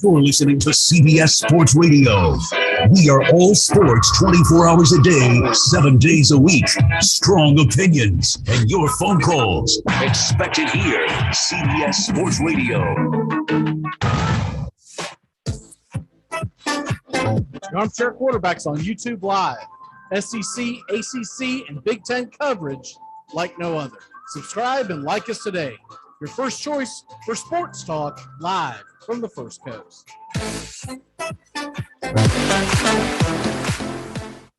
You're listening to CBS Sports Radio. We are all sports 24 hours a day, 7 days a week. Strong opinions and your phone calls. Expected here. CBS Sports Radio. Armchair Quarterbacks on YouTube Live. SEC, ACC, and Big Ten coverage like no other. Subscribe and like us today. Your first choice for sports talk live from the First Coast.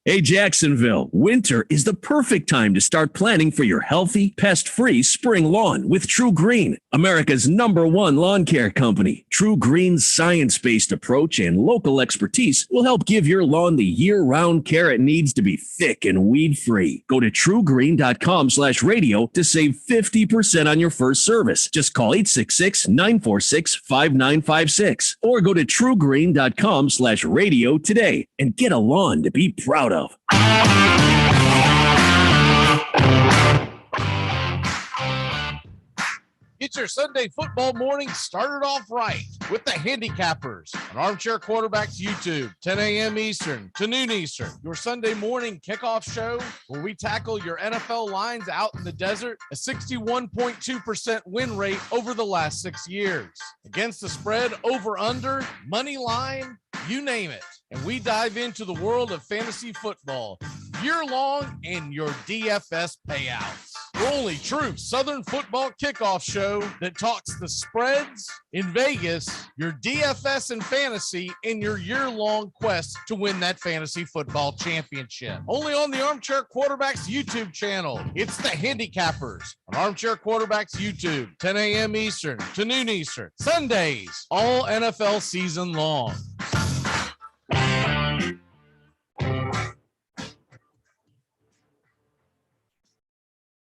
Hey, Jacksonville, winter is the perfect time to start planning for your healthy, pest-free spring lawn with True Green, America's #1 lawn care company. True Green's science-based approach and local expertise will help give your lawn the year-round care it needs to be thick and weed-free. Go to truegreen.com/radio to save 50% on your first service. Just call 866-946-5956 or go to truegreen.com/radio today and get a lawn to be proud of. Get your Sunday football morning started off right with the handicappers on Armchair Quarterbacks YouTube, 10 a.m. Eastern to noon Eastern. Your Sunday morning kickoff show where we tackle your NFL lines out in the desert, a 61.2% win rate over the last 6 years. Against the spread, over, under, money line, you name it. And we dive into the world of fantasy football year-long and your DFS payouts. The only true Southern football kickoff show that talks the spreads in Vegas, your DFS and fantasy in your year-long quest to win that fantasy football championship. Only on the Armchair Quarterbacks YouTube channel. It's the handicappers on Armchair Quarterbacks YouTube, 10 a.m. Eastern to noon Eastern. Sundays, all NFL season long.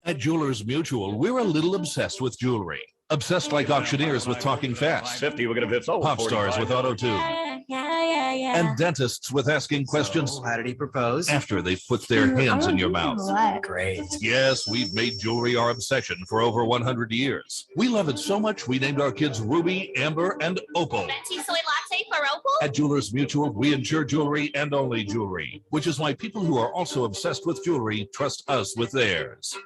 At Jewelers Mutual, we're a little obsessed with jewelry. Obsessed like auctioneers with talking fast. 50, we're going to sold. Pop stars with auto-tune. Yeah. And dentists with asking questions. So, how did he propose? After they've put their hands in your mouth. What? Great. Yes, we've made jewelry our obsession for over 100 years. We love it so much, we named our kids Ruby, Amber, and Opal. Venti soy latte for Opal? At Jewelers Mutual, we insure jewelry and only jewelry, which is why people who are also obsessed with jewelry trust us with theirs.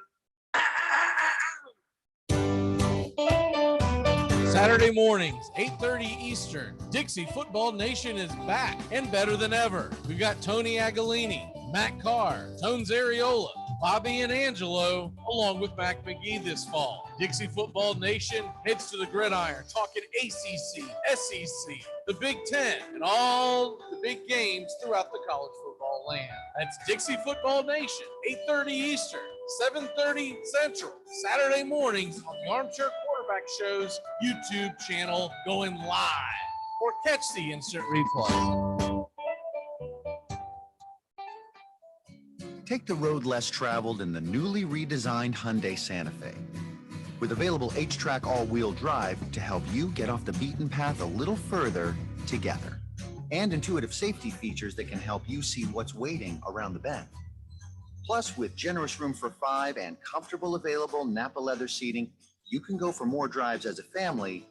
Saturday mornings, 8:30 Eastern. Dixie Football Nation is back and better than ever. We've got Tony Agolini, Matt Carr, Tones Ariola, Bobby and Angelo, along with Mac McGee this fall. Dixie Football Nation heads to the gridiron, talking ACC, SEC, the Big Ten, and all the big games throughout the college football land. That's Dixie Football Nation, 8:30 Eastern, 7:30 Central, Saturday mornings on the Armchair Quarterback Show's YouTube channel, going live, or catch the instant replay. Take the road less traveled in the newly redesigned Hyundai Santa Fe. With available H-Track all-wheel drive to help you get off the beaten path a little further together. And intuitive safety features that can help you see what's waiting around the bend. Plus, with generous room for 5 and comfortable available Napa leather seating, you can go for more drives as a family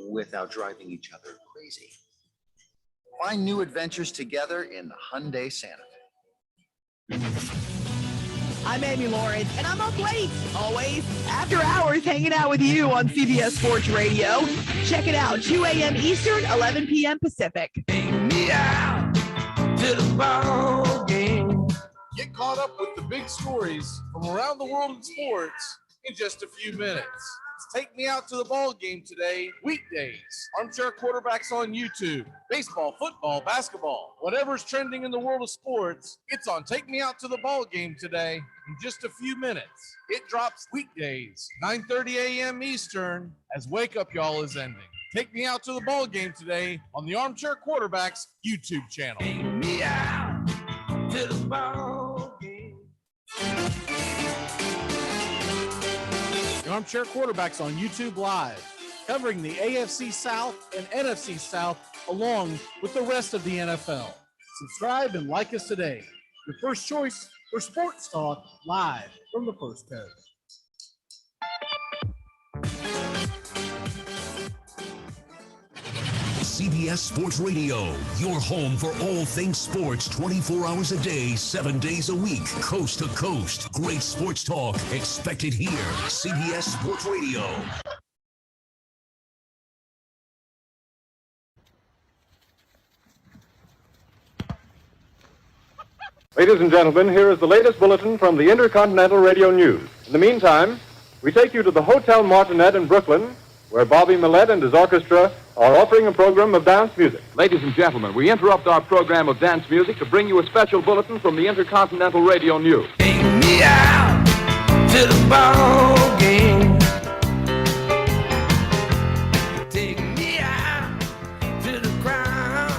without driving each other crazy. Find new adventures together in the Hyundai Santa Fe. I'm Amy Lawrence, and I'm up late, always, after hours, hanging out with you on CBS Sports Radio. Check it out, 2 a.m. Eastern, 11 p.m. Pacific. Me out to the ball game. Get caught up with the big stories from around the world of sports in just a few minutes. Take Me Out to the Ball Game today, weekdays. Armchair Quarterbacks on YouTube. Baseball, football, basketball, whatever's trending in the world of sports, it's on Take Me Out to the Ball Game today in just a few minutes. It drops weekdays, 9:30 a.m. Eastern, as Wake Up Y'all is ending. Take Me Out to the Ball Game today on the Armchair Quarterbacks YouTube channel. Take me out to the ball game. The Armchair Quarterbacks on YouTube Live, covering the AFC South and NFC South along with the rest of the NFL. Subscribe and like us today. Your first choice for sports talk live from the First Coast. CBS Sports Radio, your home for all things sports 24 hours a day, 7 days a week, coast to coast. Great sports talk expected here. CBS Sports Radio. Ladies and gentlemen, here is the latest bulletin from the Intercontinental Radio News. In the meantime, we take you to the Hotel Martinet in Brooklyn, where Bobby Millett and his orchestra are offering a program of dance music. Ladies and gentlemen, we interrupt our program of dance music to bring you a special bulletin from the Intercontinental Radio News. Take me out to the ball game. Take me out to the crowd.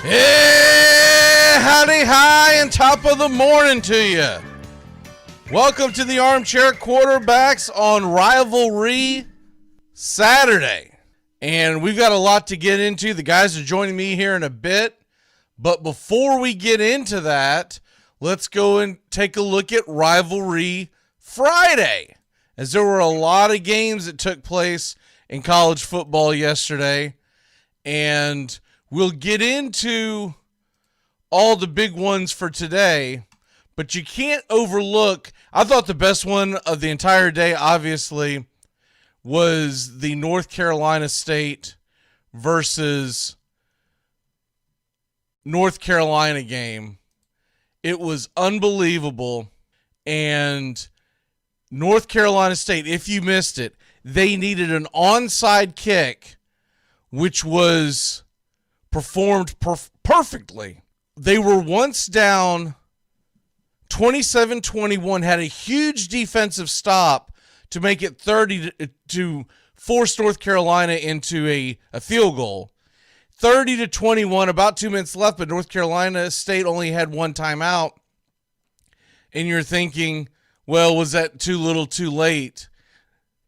Hey, howdy, hi, and top of the morning to you. Welcome to the Armchair Quarterbacks on Rivalry Saturday. And we've got a lot to get into. The guys are joining me here in a bit. But before we get into that, let's go and take a look at Rivalry Friday, as there were a lot of games that took place in college football yesterday. And we'll get into all the big ones for today, but you can't overlook, I thought the best one of the entire day, obviously, was the North Carolina State versus North Carolina game. It was unbelievable. And North Carolina State, if you missed it, they needed an onside kick, which was performed perfectly. They were once down 27-21, had a huge defensive stop to make it 30 to force North Carolina into a field goal. 30-21, about 2 minutes left, but North Carolina State only had one timeout. And you're thinking, well, was that too little too late?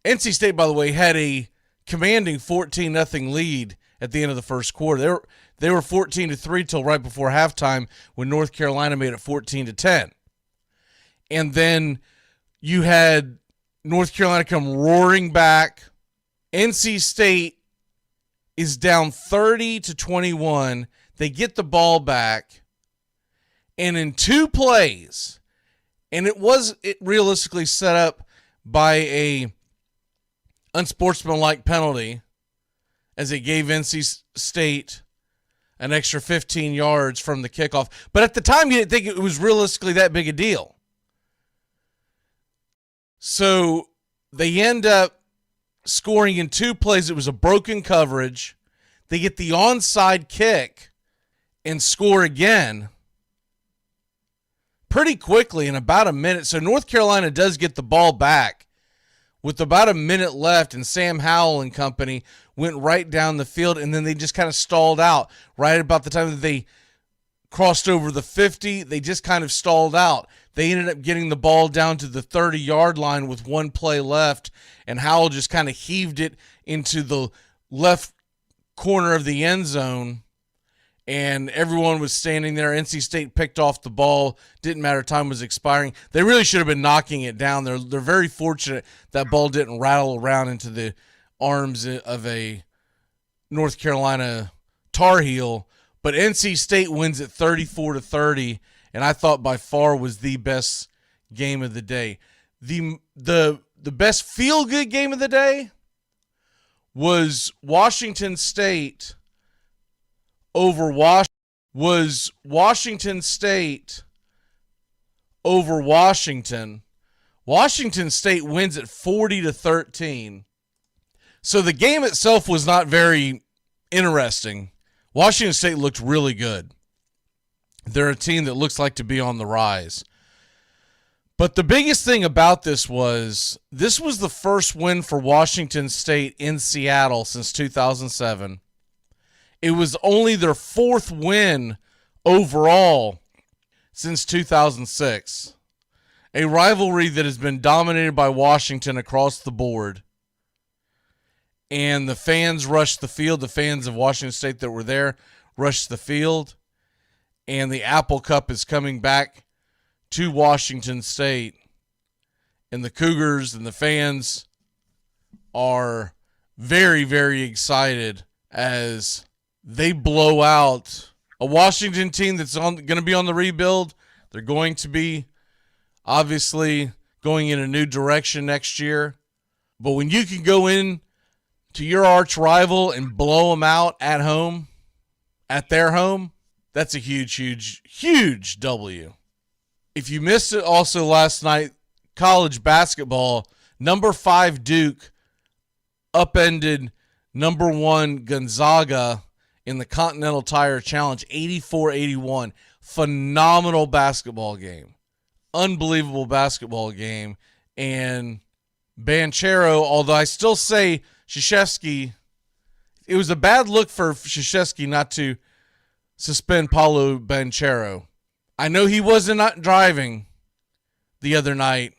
NC State, by the way, had a commanding 14-0 lead at the end of the first quarter. They were 14-3 till right before halftime when North Carolina made it 14-10. And then you had North Carolina come roaring back. NC State is down 30-21. They get the ball back. And in two plays, and it realistically set up by a unsportsmanlike penalty, as it gave NC State an extra 15 yards from the kickoff. But at the time, you didn't think it was realistically that big a deal. So they end up scoring in two plays. It was a broken coverage. They get the onside kick and score again pretty quickly in about a minute. So North Carolina does get the ball back with about a minute left, and Sam Howell and company went right down the field, and then they just kind of stalled out. Right about the time that they crossed over the 50, they just kind of stalled out. They ended up getting the ball down to the 30-yard line with one play left, and Howell just kind of heaved it into the left corner of the end zone, and everyone was standing there. NC State picked off the ball. Didn't matter, time was expiring. They really should have been knocking it down. They're very fortunate that ball didn't rattle around into the arms of a North Carolina Tar Heel. But NC State wins it 34-30, and I thought by far was the best game of the day. The best feel-good game of the day was Washington State over Washington State over Washington. Washington State wins it 40-13. So the game itself was not very interesting. Washington State looked really good. They're a team that looks like to be on the rise. But the biggest thing about this was the first win for Washington State in Seattle since 2007. It was only their fourth win overall since 2006. A rivalry that has been dominated by Washington across the board. And the fans rushed the field. The fans of Washington State that were there rushed the field. and the Apple Cup is coming back to Washington State, and the Cougars and the fans are very, very excited as they blow out a Washington team that's going to be on the rebuild. They're going to be obviously going in a new direction next year. But when you can go in to your arch rival and blow them out at home, at their home, that's a huge, huge, huge W. If you missed it also last night, college basketball, number 5 Duke upended number 1 Gonzaga in the Continental Tire Challenge, 84-81. Phenomenal basketball game. Unbelievable basketball game. And Banchero, although I still say Krzyzewski, it was a bad look for Krzyzewski not to suspend Paulo Banchero. I know he wasn't not driving the other night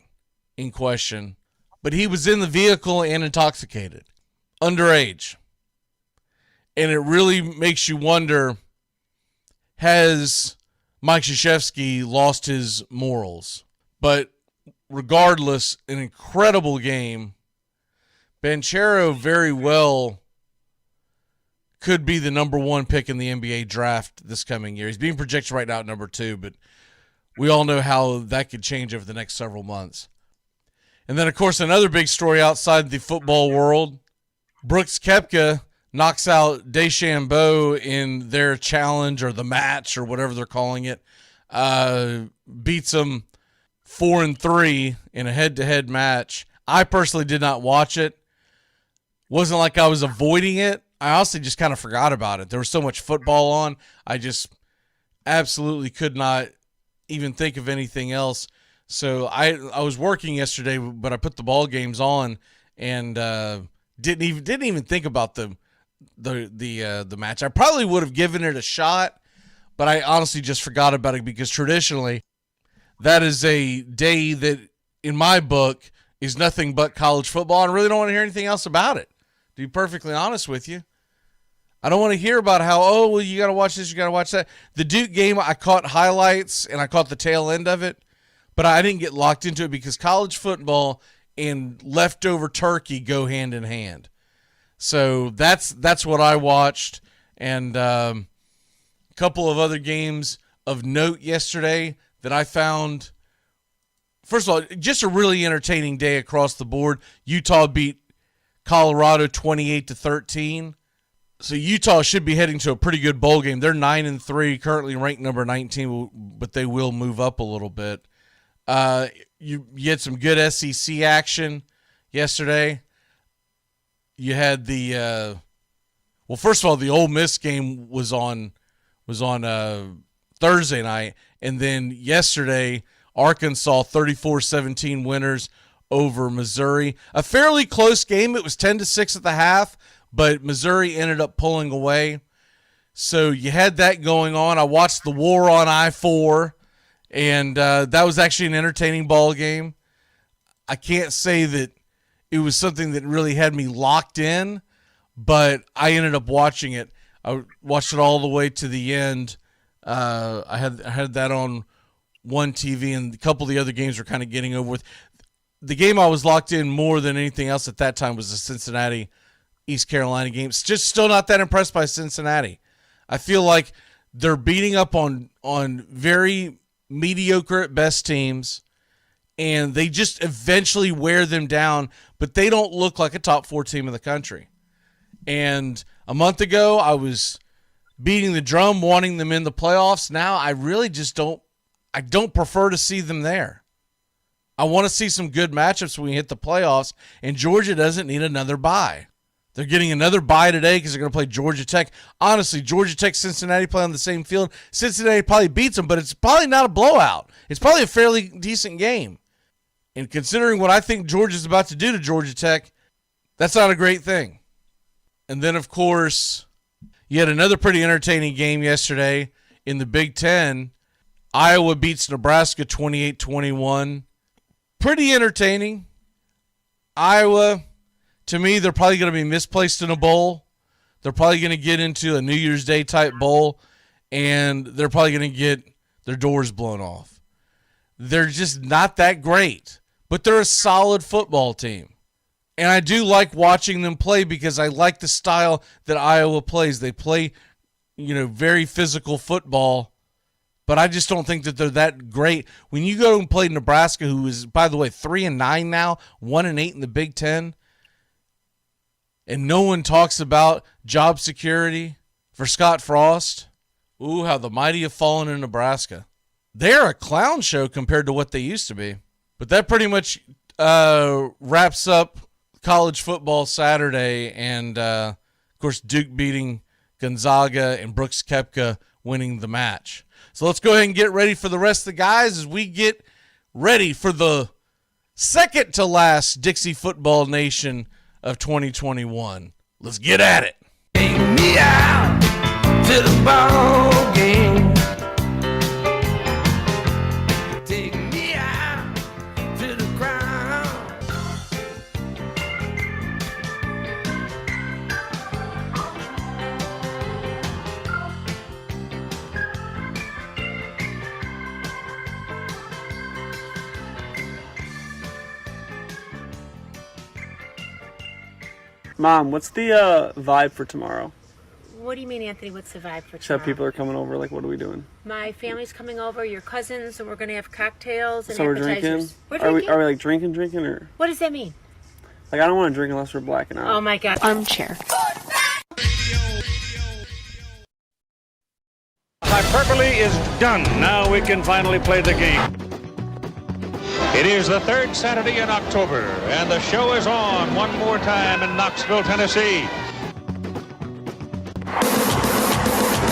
in question, but he was in the vehicle and intoxicated, underage. And it really makes you wonder, has Mike Krzyzewski lost his morals? But regardless, an incredible game. Banchero very well could be the number 1 pick in the NBA draft this coming year. He's being projected right now at number 2, but we all know how that could change over the next several months. And then, of course, another big story outside the football world, Brooks Koepka knocks out DeChambeau in their challenge or the match or whatever they're calling it. Beats him 4-3 in a head-to-head match. I personally did not watch it. Wasn't like I was avoiding it. I honestly just kind of forgot about it. There was so much football on. I just absolutely could not even think of anything else. So I was working yesterday, but I put the ball games on and didn't even think about the match. I probably would have given it a shot, but I honestly just forgot about it because traditionally that is a day that in my book is nothing but college football. I really don't want to hear anything else about it, to be perfectly honest with you. I don't want to hear about how, you got to watch this, you got to watch that. The Duke game, I caught highlights and I caught the tail end of it, but I didn't get locked into it because college football and leftover turkey go hand in hand. So that's what I watched. And a couple of other games of note yesterday that I found. First of all, just a really entertaining day across the board. Utah beat Colorado 28-13. So Utah should be heading to a pretty good bowl game. They're 9-3, currently ranked number 19, but they will move up a little bit. You had some good SEC action yesterday. You had first of all, the Ole Miss game was on Thursday night, and then yesterday, Arkansas 34-17 winners over Missouri. A fairly close game. It was 10-6 at the half, but Missouri ended up pulling away. So you had that going on. I watched the War on I-4, and that was actually an entertaining ball game. I can't say that it was something that really had me locked in, but I ended up watching it. I watched it all the way to the end. I had that on one TV, and a couple of the other games were kind of getting over with. The game I was locked in more than anything else at that time was the Cincinnati East Carolina game. Just still not that impressed by Cincinnati. I feel like they're beating up on very mediocre at best teams, and they just eventually wear them down, but they don't look like a top 4 team in the country. And a month ago, I was beating the drum, wanting them in the playoffs. Now I really just don't prefer to see them there. I want to see some good matchups when we hit the playoffs, and Georgia doesn't need another bye. They're getting another bye today because they're going to play Georgia Tech. Honestly, Georgia Tech, Cincinnati play on the same field. Cincinnati probably beats them, but it's probably not a blowout. It's probably a fairly decent game. And considering what I think Georgia's about to do to Georgia Tech, that's not a great thing. And then, of course, you had another pretty entertaining game yesterday in the Big Ten. Iowa beats Nebraska 28-21. Pretty entertaining. Iowa, to me, they're probably going to be misplaced in a bowl. They're probably going to get into a New Year's Day type bowl. and they're probably going to get their doors blown off. They're just not that great, but they're a solid football team. And I do like watching them play because I like the style that Iowa plays. They play, very physical football, but I just don't think that they're that great. When you go and play Nebraska, who is, by the way, 3-9 now, 1-8 in the Big Ten, and no one talks about job security for Scott Frost. Ooh, how the mighty have fallen in Nebraska. They're a clown show compared to what they used to be. But that pretty much wraps up college football Saturday, and of course Duke beating Gonzaga and Brooks Koepka winning the match. So let's go ahead and get ready for the rest of the guys as we get ready for the second to last Dixie Football Nation of 2021. Let's get at it. Take me out to the ball game. Take me out to the ground. Mom, what's the vibe for tomorrow? What do you mean, Anthony? What's the vibe for tomorrow? So people are coming over, like, what are we doing? My family's coming over, your cousins, and we're going to have cocktails and so appetizers. We're drinking? Are we like drinking, or? What does that mean? Like, I don't want to drink unless we're blacking out. Oh my God. Armchair. Hyperbole is done. Now we can finally play the game. It is the third Saturday in October, and the show is on one more time in Knoxville, Tennessee.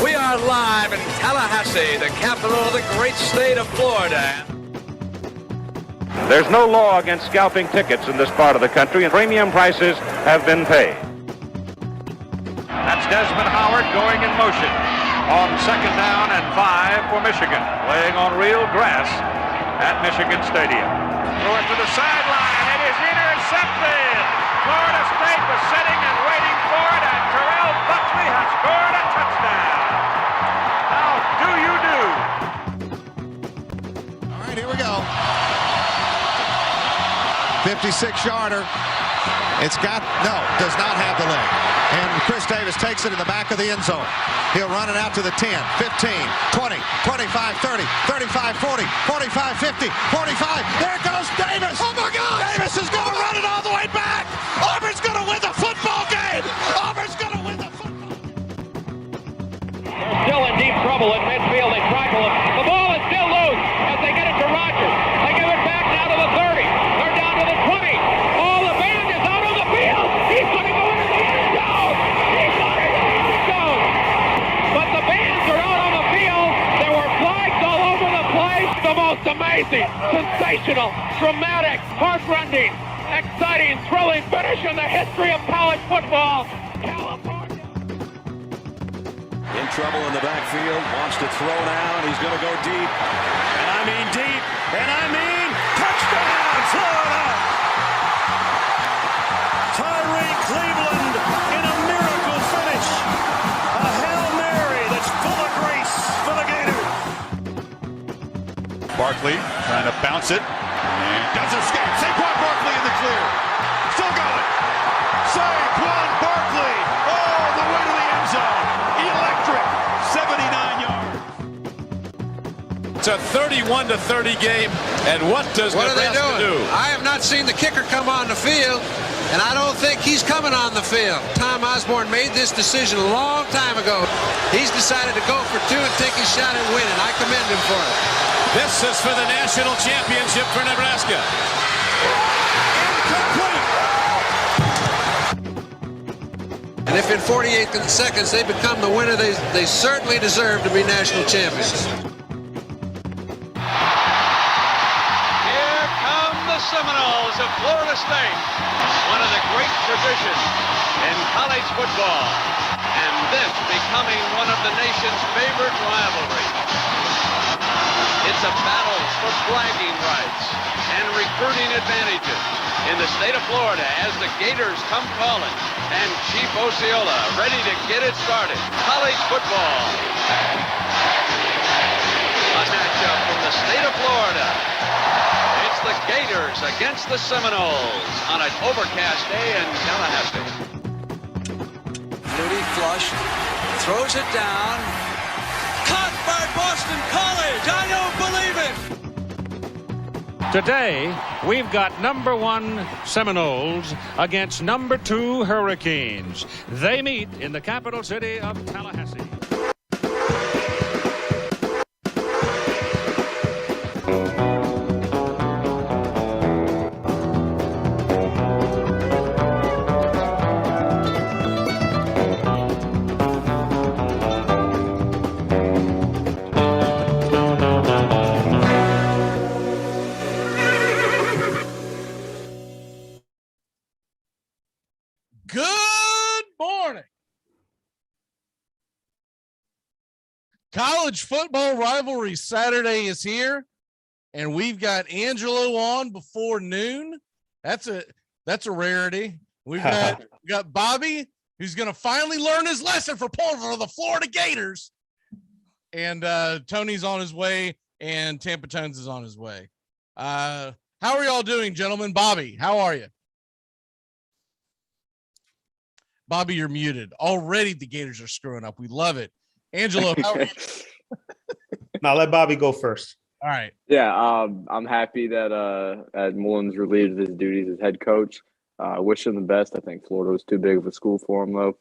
We are live in Tallahassee, the capital of the great state of Florida. There's no law against scalping tickets in this part of the country, and premium prices have been paid. That's Desmond Howard going in motion on 2nd down and 5 for Michigan, playing on real grass at Michigan Stadium. Throw it to the sideline. It is intercepted. Florida State was sitting and waiting for it, and Terrell Buckley has scored a touchdown. How do you do? All right, here we go. 56-yarder. It's got, no, does not have the leg. And Chris Davis takes it in the back of the end zone. He'll run it out to the 10, 15, 20, 25, 30, 35, 40, 45, 50, 45. There goes Davis. Oh, my God. Davis is going to run it all the way back. Auburn's going to win the football game. Auburn's going to win the football game. They're still in deep trouble in midfield. They tackle him. The ball is still loose as they get it to Rogers. They give it back now to the 30. They're down to the 20. Oh, the band is out on the field. He's going to go into the end zone. He's going into the end zone. But the bands are out on the field. There were flags all over the place. The most amazing, sensational, dramatic, heart-rending, exciting, thrilling finish in the history of college football. California. In trouble in the backfield, wants to throw now, and he's going to go deep. And I mean deep, and I mean touchdown, Florida! Tyree Cleveland in a miracle finish. A Hail Mary that's full of grace for the Gators. Barkley trying to bounce it. And does escape. Saquon Barkley in the clear. Still going. Saquon Barkley all the way to the end zone. Electric. 79 yards. It's a 31-30 game, and what does Nebraska do? I have not seen the kicker come on the field, and I don't think he's coming on the field. Tom Osborne made this decision a long time ago. He's decided to go for 2 and take his shot at winning. I commend him for it. This is for the national championship for Nebraska. And if in 48 seconds they become the winner, they certainly deserve to be national champions. Here come the Seminoles of Florida State. One of the great traditions in college football. And this becoming one of the nation's favorite rivalries. It's a battle for flagging rights and recruiting advantages in the state of Florida as the Gators come calling, and Chief Osceola ready to get it started. College football A matchup from the state of Florida. It's the Gators against the Seminoles on an overcast day in Tallahassee. Moody flush, throws it down. Caught by Boston College. I don't believe it. Today, we've got number 1 Seminoles against number 2 Hurricanes. They meet in the capital city of Tallahassee. Good morning. College football rivalry Saturday is here, and we've got Angelo on before noon. That's a rarity. We got Bobby, who's going to finally learn his lesson for pulling for the Florida Gators, and Tony's on his way, and Tampa Tones is on his way. How are y'all doing, gentlemen? Bobby, how are you? Bobby, you're muted. Already the Gators are screwing up. We love it. Angelo, how are you? Now let Bobby go first. All right. Yeah, I'm happy that Mullins relieved his duties as head coach. I wish him the best. I think Florida was too big of a school for him, though.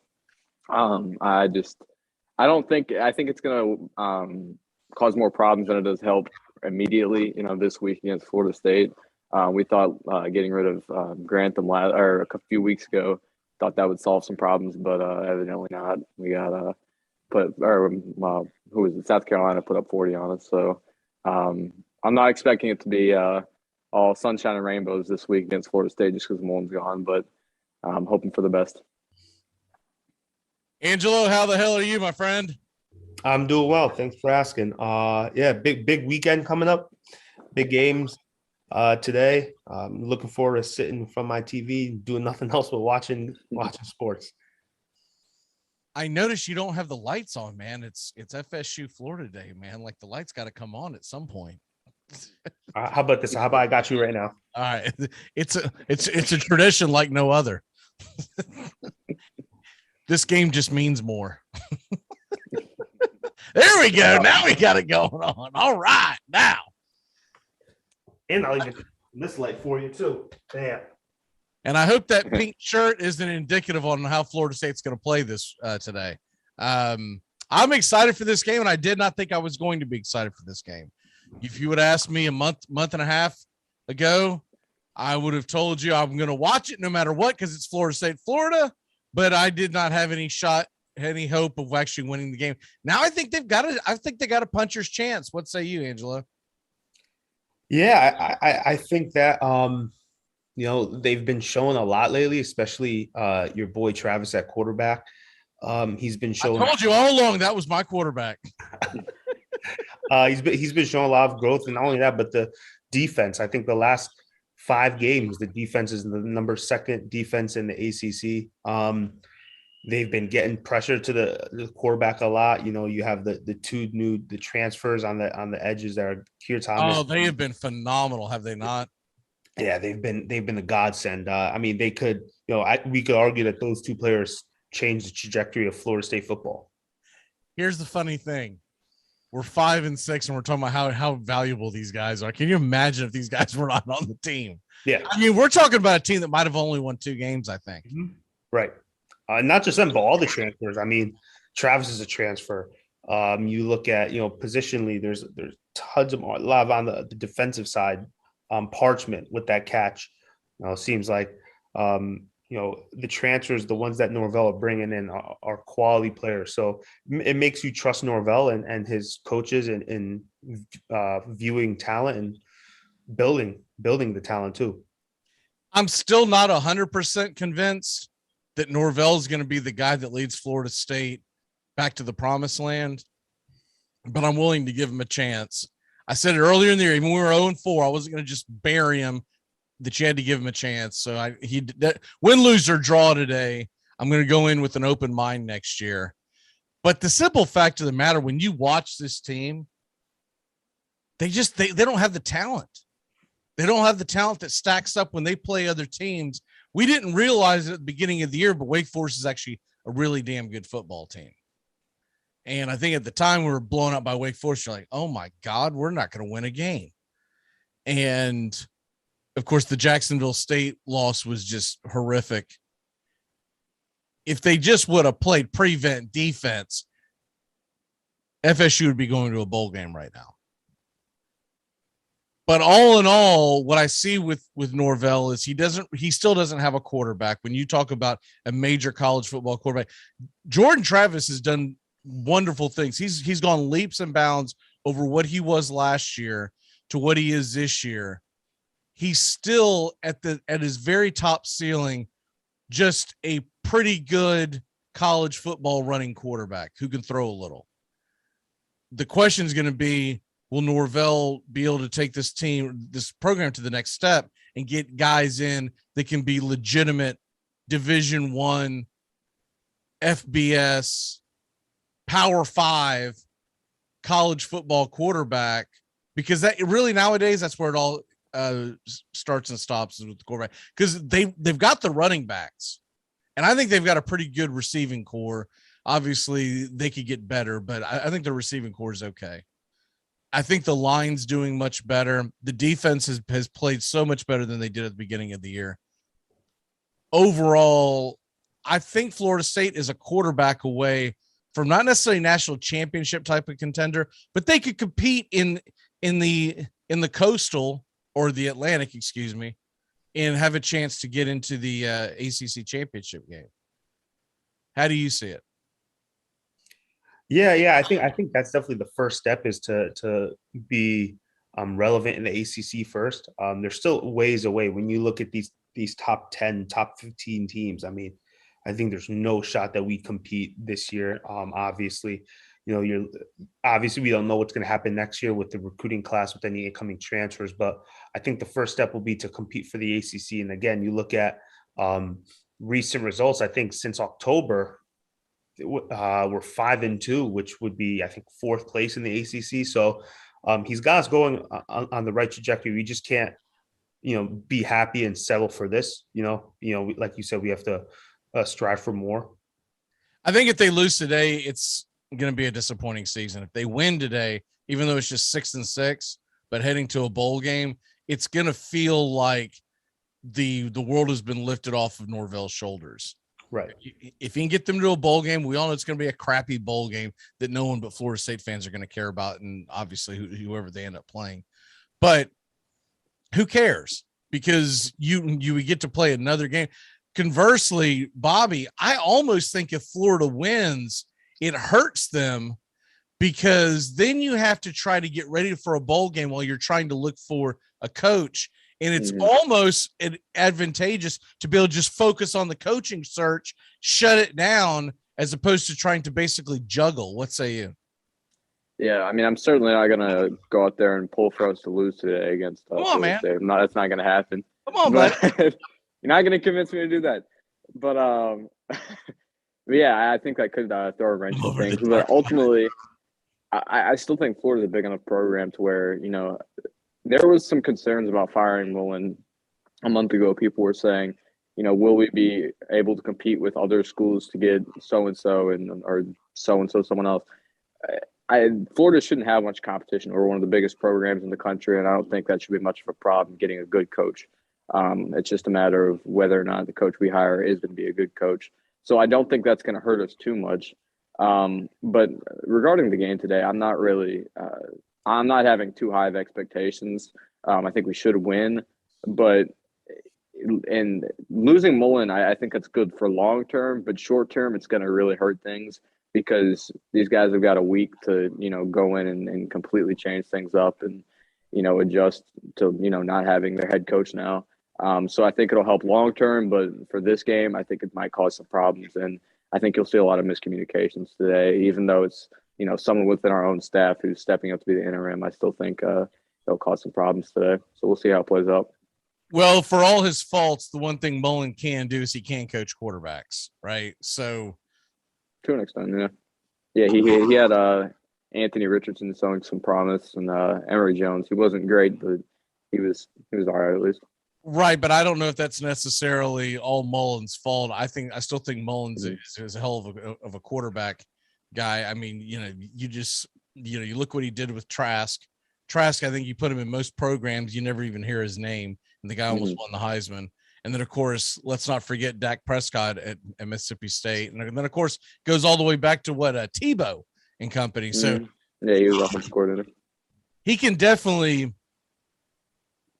I think it's going to cause more problems than it does help immediately. This week against Florida State, we thought getting rid of Grantham a few weeks ago. Thought that would solve some problems, but evidently not. We got who was it? South Carolina put up 40 on us. So I'm not expecting it to be all sunshine and rainbows this week against Florida State just because Mullen's gone, but I'm hoping for the best. Angelo, how the hell are you, my friend? I'm doing well. Thanks for asking. Big weekend coming up. Big games. Today, I'm looking forward to sitting in front of my TV, doing nothing else but watching sports. I noticed you don't have the lights on, man. It's FSU Florida Day, man. Like the lights got to come on at some point. How about this? How about I got you right now? All right, it's a tradition like no other. This game just means more. There we go. Now we got it going on. All right, now. And I'll even this light for you too. Damn. And I hope that pink shirt isn't indicative on how Florida State's going to play this today. I'm excited for this game, and I did not think I was going to be excited for this game. If you would ask me a month and a half ago, I would have told you I'm going to watch it no matter what because it's Florida State, Florida. But I did not have any hope of actually winning the game. Now I think they got a puncher's chance. What say you, Angelo? Yeah, I think that they've been showing a lot lately, especially your boy Travis at quarterback. He's been showing. I told you all along that was my quarterback. He's been showing a lot of growth, and not only that, but the defense. I think the last 5 games, the defense is the number 2 defense in the ACC. They've been getting pressure to the quarterback a lot. You have the 2 transfers on the edges that are Keir Thomas. Oh, they have been phenomenal, have they not? Yeah, they've been a godsend. They could, we could argue that those 2 players changed the trajectory of Florida State football. Here's the funny thing. We're 5-6 and we're talking about how valuable these guys are. Can you imagine if these guys were not on the team? Yeah. We're talking about a team that might have only won 2 games, I think. Right. Not just them, but all the transfers. Travis is a transfer. You look at, positionally, there's tons of a lot on the defensive side. Parchment with that catch, seems like, the transfers, the ones that Norvell are bringing in are quality players. So it makes you trust Norvell and his coaches in viewing talent and building the talent too. I'm still not 100% convinced that Norvell is going to be the guy that leads Florida State back to the promised land, but I'm willing to give him a chance. I said it earlier in the year, even when we were 0-4, I wasn't going to just bury him, that you had to give him a chance. So win, lose, or draw today, I'm going to go in with an open mind next year. But the simple fact of the matter, when you watch this team, they don't have the talent. They don't have the talent that stacks up when they play other teams. We didn't realize it at the beginning of the year, but Wake Forest is actually a really damn good football team. And I think at the time we were blown up by Wake Forest. You're like, oh my God, we're not going to win a game. And of course, the Jacksonville State loss was just horrific. If they just would have played prevent defense, FSU would be going to a bowl game right now. But all in all, what I see with Norvell is he still doesn't have a quarterback. When you talk about a major college football quarterback, Jordan Travis has done wonderful things. He's gone leaps and bounds over what he was last year to what he is this year. He's still at his very top ceiling, just a pretty good college football running quarterback who can throw a little. The question is going to be, will Norvell be able to take this program to the next step and get guys in that can be legitimate Division I, FBS, Power 5 college football quarterback? Because that really nowadays, that's where it all starts and stops, is with the quarterback, because they've got the running backs, and I think they've got a pretty good receiving core. Obviously, they could get better, but I think the receiving core is okay. I think the line's doing much better. The defense has played so much better than they did at the beginning of the year. Overall, I think Florida State is a quarterback away from not necessarily national championship type of contender, but they could compete in the Coastal or the Atlantic, and have a chance to get into the ACC championship game. How do you see it? Yeah. I think that's definitely the first step, is to be relevant in the ACC first. There's still ways away. When you look at these top 10, top 15 teams, I mean, I think there's no shot that we compete this year. Obviously, we don't know what's going to happen next year with the recruiting class, with any incoming transfers. But I think the first step will be to compete for the ACC. And again, you look at recent results. I think since October, we're 5-2, which would be, I think, 4th place in the ACC. So he's got us going on the right trajectory. We just can't, be happy and settle for this. Like you said, we have to strive for more. I think if they lose today, it's going to be a disappointing season. If they win today, even though it's just 6-6, but heading to a bowl game, it's going to feel like the world has been lifted off of Norvell's shoulders. Right. If you can get them to a bowl game, we all know it's going to be a crappy bowl game that no one but Florida State fans are going to care about, and obviously whoever they end up playing. But who cares? Because you get to play another game. Conversely, Bobby, I almost think if Florida wins, it hurts them, because then you have to try to get ready for a bowl game while you're trying to look for a coach. And it's almost advantageous to be able to just focus on the coaching search, shut it down, as opposed to trying to basically juggle. What say you? Yeah, I mean, I'm certainly not going to go out there and pull for us to lose today against Come on, man. That's not going to happen. Come on, bud. You're not going to convince me to do that. But, but yeah, I think that could throw a wrench in things. But ultimately, I still think Florida's a big enough program to where, there was some concerns about firing Mullen a month ago. People were saying, will we be able to compete with other schools to get so-and-so or so-and-so someone else? Florida shouldn't have much competition. We're one of the biggest programs in the country, and I don't think that should be much of a problem getting a good coach. It's just a matter of whether or not the coach we hire is going to be a good coach. So I don't think that's going to hurt us too much. But regarding the game today, I'm not having too high of expectations. I think we should win, but in losing Mullen, I think that's good for long term, but short term, it's going to really hurt things, because these guys have got a week to, go in and completely change things up and, adjust to, not having their head coach now. So I think it'll help long term, but for this game, I think it might cause some problems. And I think you'll see a lot of miscommunications today, even though it's, someone within our own staff who's stepping up to be the interim. I still think it'll cause some problems today. So we'll see how it plays out. Well, for all his faults, the one thing Mullen can do is he can coach quarterbacks, right? So to an extent, yeah. Yeah, he had Anthony Richardson showing some promise, and Emory Jones. He wasn't great, but he was all right at least. Right, but I don't know if that's necessarily all Mullins' fault. I still think Mullins is a hell of a quarterback guy. I mean, you look what he did with Trask. Trask, I think you put him in most programs, you never even hear his name, and the guy almost won the Heisman. And then, of course, let's not forget Dak Prescott at Mississippi State, and then, of course, goes all the way back to what Tebow and company. So yeah, he was offensive coordinator. He can definitely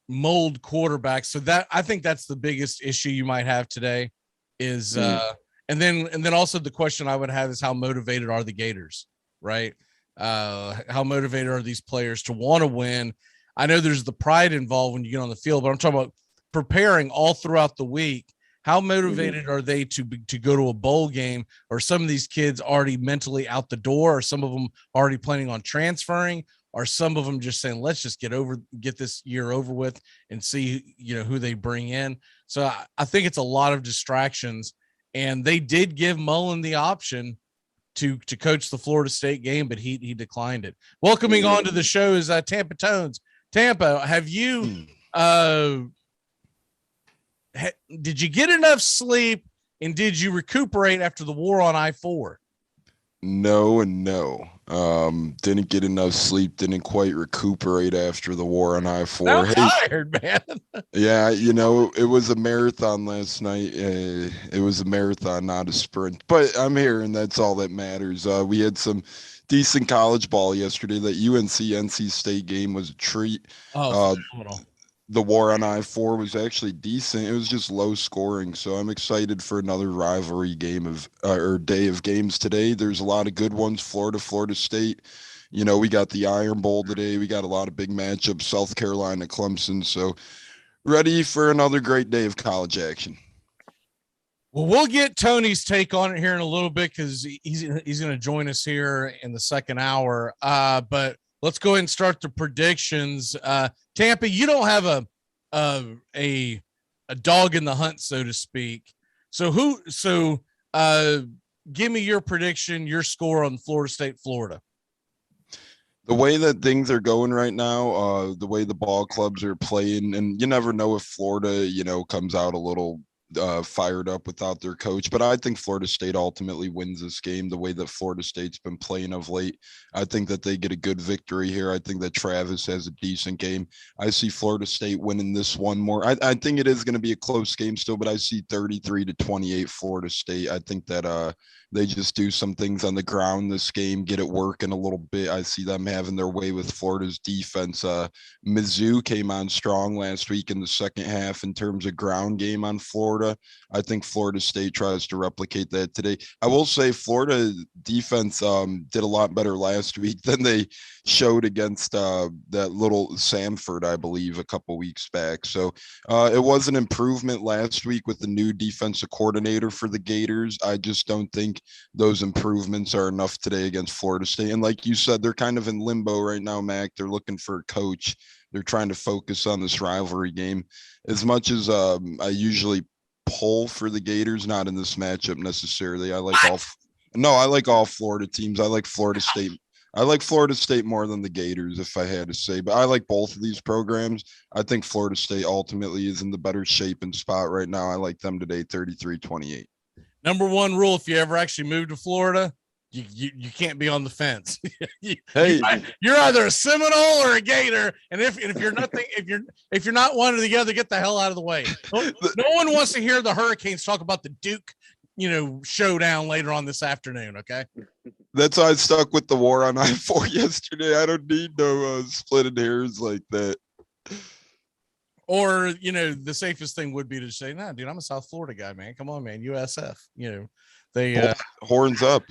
mold quarterbacks. So that I think that's the biggest issue you might have today is and then also the question I would have is how motivated are the Gators, right? How motivated are these players to want to win? I know there's the pride involved when you get on the field, but I'm talking about preparing all throughout the week. How motivated are they to go to a bowl game? Or some of these kids already mentally out the door? Or some of them already planning on transferring? Or some of them just saying, let's just get this year over with and see, who they bring in. So I think it's a lot of distractions, and they did give Mullen the option to coach the Florida State game, but he declined it. Welcoming on to the show is Tampa Tones. Tampa, have you, did you get enough sleep, and did you recuperate after the war on I-4? No and no. Didn't get enough sleep, didn't quite recuperate after the war on I-4. I'm tired, man. Yeah, it was a marathon last night. It was a marathon, not a sprint. But I'm here, and that's all that matters. We had some decent college ball yesterday. That UNC-NC State game was a treat. Oh, phenomenal. The war on I-4 was actually decent. It was just low scoring. So I'm excited for another rivalry game or day of games today. There's a lot of good ones. Florida State. We got the Iron Bowl today. We got a lot of big matchups. South Carolina, Clemson. So ready for another great day of college action. Well, we'll get Tony's take on it here in a little bit because he's going to join us here in the second hour. But let's go ahead and start the predictions. Tampa, you don't have a dog in the hunt, so to speak. So give me your prediction, your score on Florida State, Florida. The way that things are going right now, the way the ball clubs are playing, and you never know if Florida, comes out a little fired up without their coach, but I think Florida State ultimately wins this game. The way that Florida State's been playing of late, I think that they get a good victory here. I think that Travis has a decent game. I see Florida State winning this one more. I think it is going to be a close game still, but I see 33-28 Florida State. I think that they just do some things on the ground this game, get it working a little bit. I see them having their way with Florida's defense. Mizzou came on strong last week in the second half in terms of ground game on Florida. I think Florida State tries to replicate that today. I will say Florida defense did a lot better last week than they showed against that little Samford, I believe, a couple weeks back. So it was an improvement last week with the new defensive coordinator for the Gators. I just don't think those improvements are enough today against Florida State. And like you said, they're kind of in limbo right now, Mac. They're looking for a coach. They're trying to focus on this rivalry game. As much as I usually pull for the Gators, not in this matchup necessarily. I like all Florida teams. I like Florida State. I like Florida State more than the Gators, if I had to say. But I like both of these programs. I think Florida State ultimately is in the better shape and spot right now. I like them today, 33-28. Number one rule, if you ever actually move to Florida, you can't be on the fence. You're either a Seminole or a Gator, and if you're nothing, if you're not one or the other, get the hell out of the way. No one wants to hear the Hurricanes talk about the Duke, showdown later on this afternoon. Okay, that's why I stuck with the war on I-4 yesterday. I don't need no splitting hairs like that. Or, the safest thing would be to say, nah, dude, I'm a South Florida guy, man. Come on, man. USF, they horns up.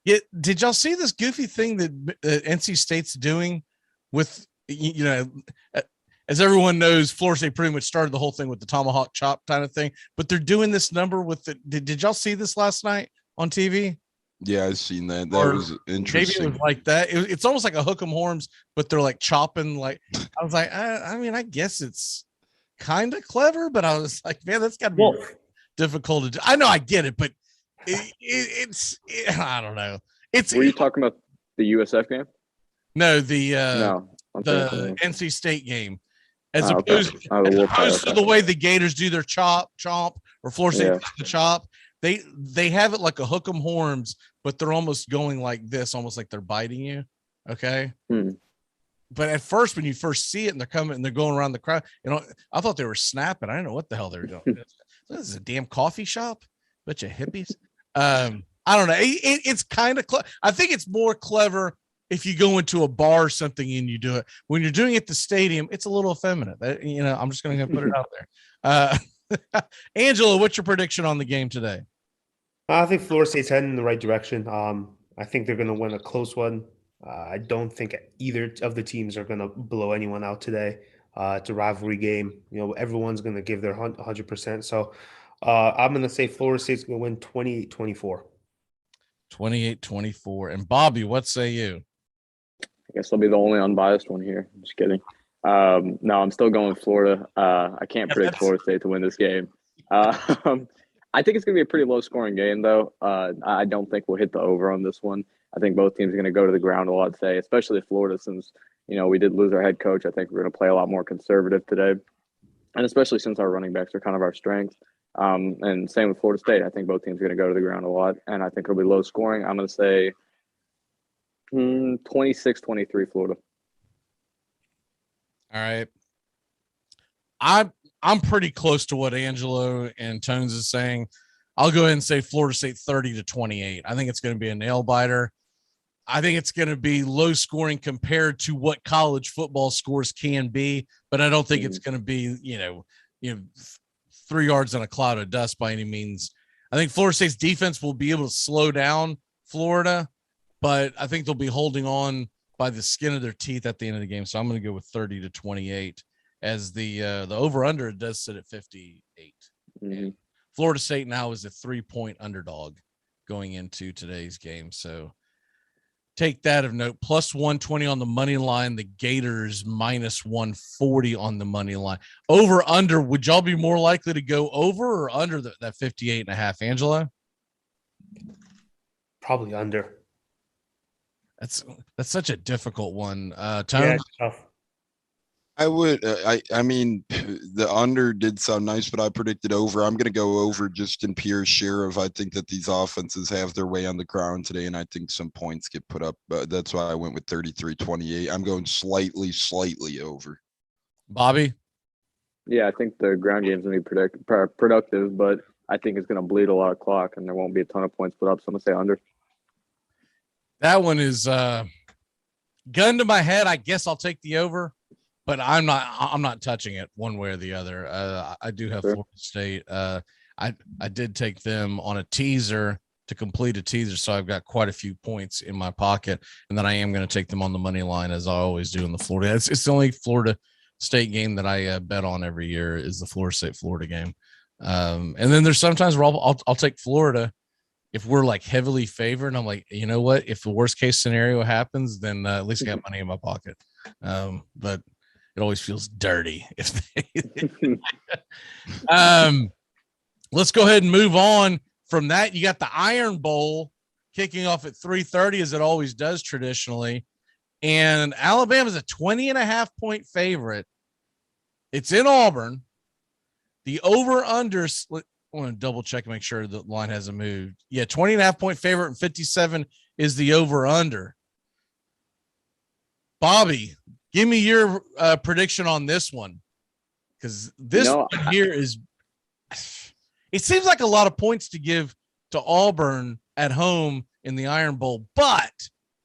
Yeah. Did y'all see this goofy thing that NC State's doing with, as everyone knows, Florida State pretty much started the whole thing with the tomahawk chop kind of thing, but they're doing this number with did y'all see this last night on TV? Yeah, I've seen that. That was interesting. Maybe it was like that. It's almost like a hook 'em horns, but they're like chopping. Like I was like, I guess it's kind of clever, but I was like, man, that's got to be difficult to do. I know, I get it, but it's I don't know. Were you talking about the USF game? No, I'm the NC State game. As okay. opposed to the way the Gators do their chomp, or Florida State does the chop, they have it like a hook 'em horns, but they're almost going like this, almost like they're biting you. Okay. But at first, when you first see it and they're coming and they're going around the crowd, I thought they were snapping. I didn't know what the hell they were doing. This is a damn coffee shop. Bunch of hippies. I don't know. It's kind of I think it's more clever if you go into a bar or something and you do it. When you're doing it at the stadium, it's a little effeminate. I'm just going to put it out there. Angela, what's your prediction on the game today? I think Florida State's heading in the right direction. I think they're going to win a close one. I don't think either of the teams are going to blow anyone out today. It's a rivalry game. Everyone's going to give their 100%. So I'm going to say Florida State's going to win 28-24. 28-24. And Bobby, what say you? I guess I'll be the only unbiased one here. I'm just kidding. No, I'm still going Florida. I can't predict Florida State to win this game. I think it's going to be a pretty low-scoring game, though. I don't think we'll hit the over on this one. I think both teams are going to go to the ground a lot today, especially Florida, since we did lose our head coach. I think we're going to play a lot more conservative today, and especially since our running backs are kind of our strength. And same with Florida State. I think both teams are going to go to the ground a lot, and I think it'll be low-scoring. I'm going to say 26-23 Florida. All right. I'm pretty close to what Angelo and Tones is saying. I'll go ahead and say Florida State 30-28. I think it's going to be a nail biter. I think it's going to be low scoring compared to what college football scores can be, but I don't think it's going to be, 3 yards in a cloud of dust by any means. I think Florida State's defense will be able to slow down Florida, but I think they'll be holding on by the skin of their teeth at the end of the game. So I'm going to go with 30-28 as the over under does sit at 58. Florida State now is a 3-point underdog going into today's game. So take that of note. Plus 120 on the money line. The Gators minus 140 on the money line. Over under. Would y'all be more likely to go over or under that 58.5? Angela? Probably under. That's such a difficult one. Tone? Yeah, it's tough. I would. I mean, the under did sound nice, but I predicted over. I'm going to go over just in pure share of. I think that these offenses have their way on the ground today, and I think some points get put up. That's why I went with 33-28. I'm going slightly over. Bobby? Yeah, I think the ground game's going to be productive, but I think it's going to bleed a lot of clock, and there won't be a ton of points put up. So I'm going to say under. That one is gun to my head. I guess I'll take the over. But I'm not touching it one way or the other. I do have Florida State. I did take them on a teaser to complete a teaser, so I've got quite a few points in my pocket. And then I am going to take them on the money line, as I always do in the Florida. It's the only Florida State game that I bet on every year is the Florida State Florida game. And then there's sometimes where I'll take Florida if we're like heavily favored. And I'm like, you know what? If the worst case scenario happens, then at least I got money in my pocket. But it always feels dirty if they let's go ahead and move on from that. You got the Iron Bowl kicking off at 3:30, as it always does traditionally, and Alabama's a 20.5-point favorite. It's in Auburn. The over under, I want to double check and make sure the line hasn't moved. Yeah, 20.5-point favorite, and 57 is the over under. Bobby, give me your prediction on this one, because this one here is – it seems like a lot of points to give to Auburn at home in the Iron Bowl, but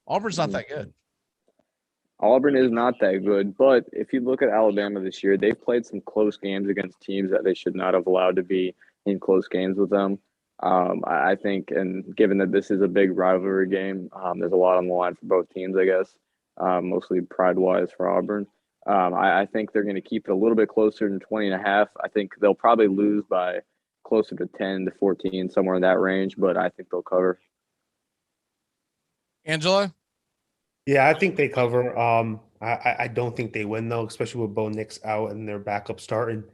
Auburn's not that good. Auburn is not that good, but if you look at Alabama this year, they've played some close games against teams that they should not have allowed to be in close games with them. I think, and given that this is a big rivalry game, there's a lot on the line for both teams, I guess. Mostly pride-wise for Auburn. I think they're going to keep it a little bit closer than 20.5. I think they'll probably lose by closer to 10-14, somewhere in that range, but I think they'll cover. Angela? Yeah, I think they cover. I don't think they win, though, especially with Bo Nix out and their backup starting.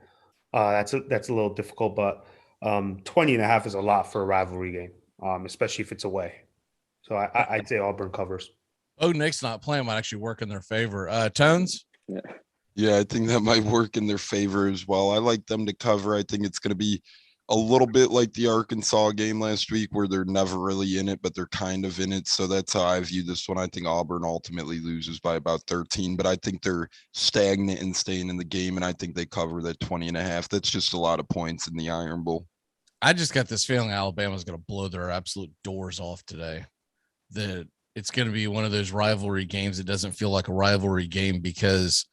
That's a little difficult, but 20.5 is a lot for a rivalry game, especially if it's away. So I'd say Auburn covers. Oh, Nick's not playing might actually work in their favor. Tones? Yeah, I think that might work in their favor as well. I like them to cover. I think it's going to be a little bit like the Arkansas game last week where they're never really in it, but they're kind of in it. So that's how I view this one. I think Auburn ultimately loses by about 13, but I think they're stagnant and staying in the game, and I think they cover that 20.5. That's just a lot of points in the Iron Bowl. I just got this feeling Alabama's going to blow their absolute doors off today. That it's going to be one of those rivalry games that doesn't feel like a rivalry game because,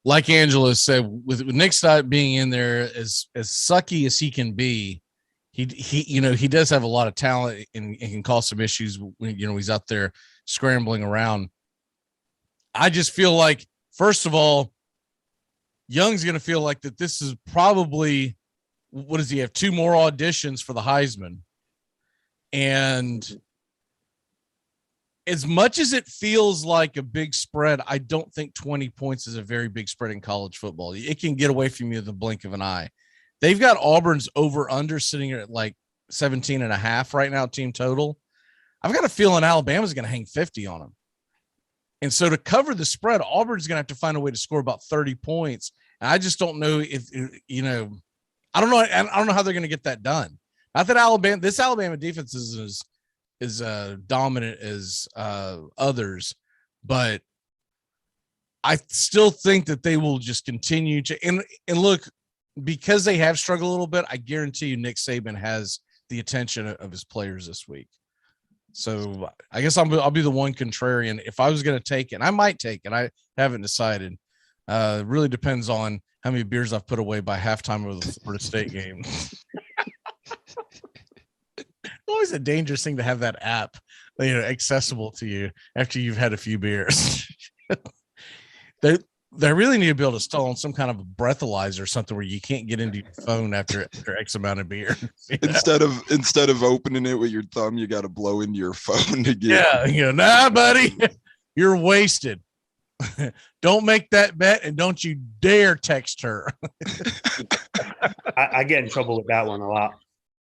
like Angelo said, with Nick Stott being in there as sucky as he can be, he does have a lot of talent and can cause some issues when he's out there scrambling around. I just feel like, first of all, Young's going to feel like that this is probably, what does he have? 2 more auditions for the Heisman. And as much as it feels like a big spread, I don't think 20 points is a very big spread in college football. It can get away from you in the blink of an eye. They've got Auburn's over-under sitting at like 17.5 right now, team total. I've got a feeling Alabama's going to hang 50 on them. And so to cover the spread, Auburn's going to have to find a way to score about 30 points. And I just don't know if, I don't know how they're going to get that done. Not that this Alabama defense is dominant as others, but I still think that they will just continue to and look, because they have struggled a little bit. I guarantee you Nick Saban has the attention of his players this week. So I guess I'll be the one contrarian. If I was going to take it, and I might take it, I haven't decided. It really depends on how many beers I've put away by halftime of the Florida State game. Always a dangerous thing to have that app, accessible to you after you've had a few beers. They really need to be able to install on some kind of a breathalyzer or something where you can't get into your phone after X amount of beer. Instead of opening it with your thumb, you got to blow into your phone to get. Yeah, nah, buddy, you're wasted. Don't make that bet, and don't you dare text her. I get in trouble with that one a lot.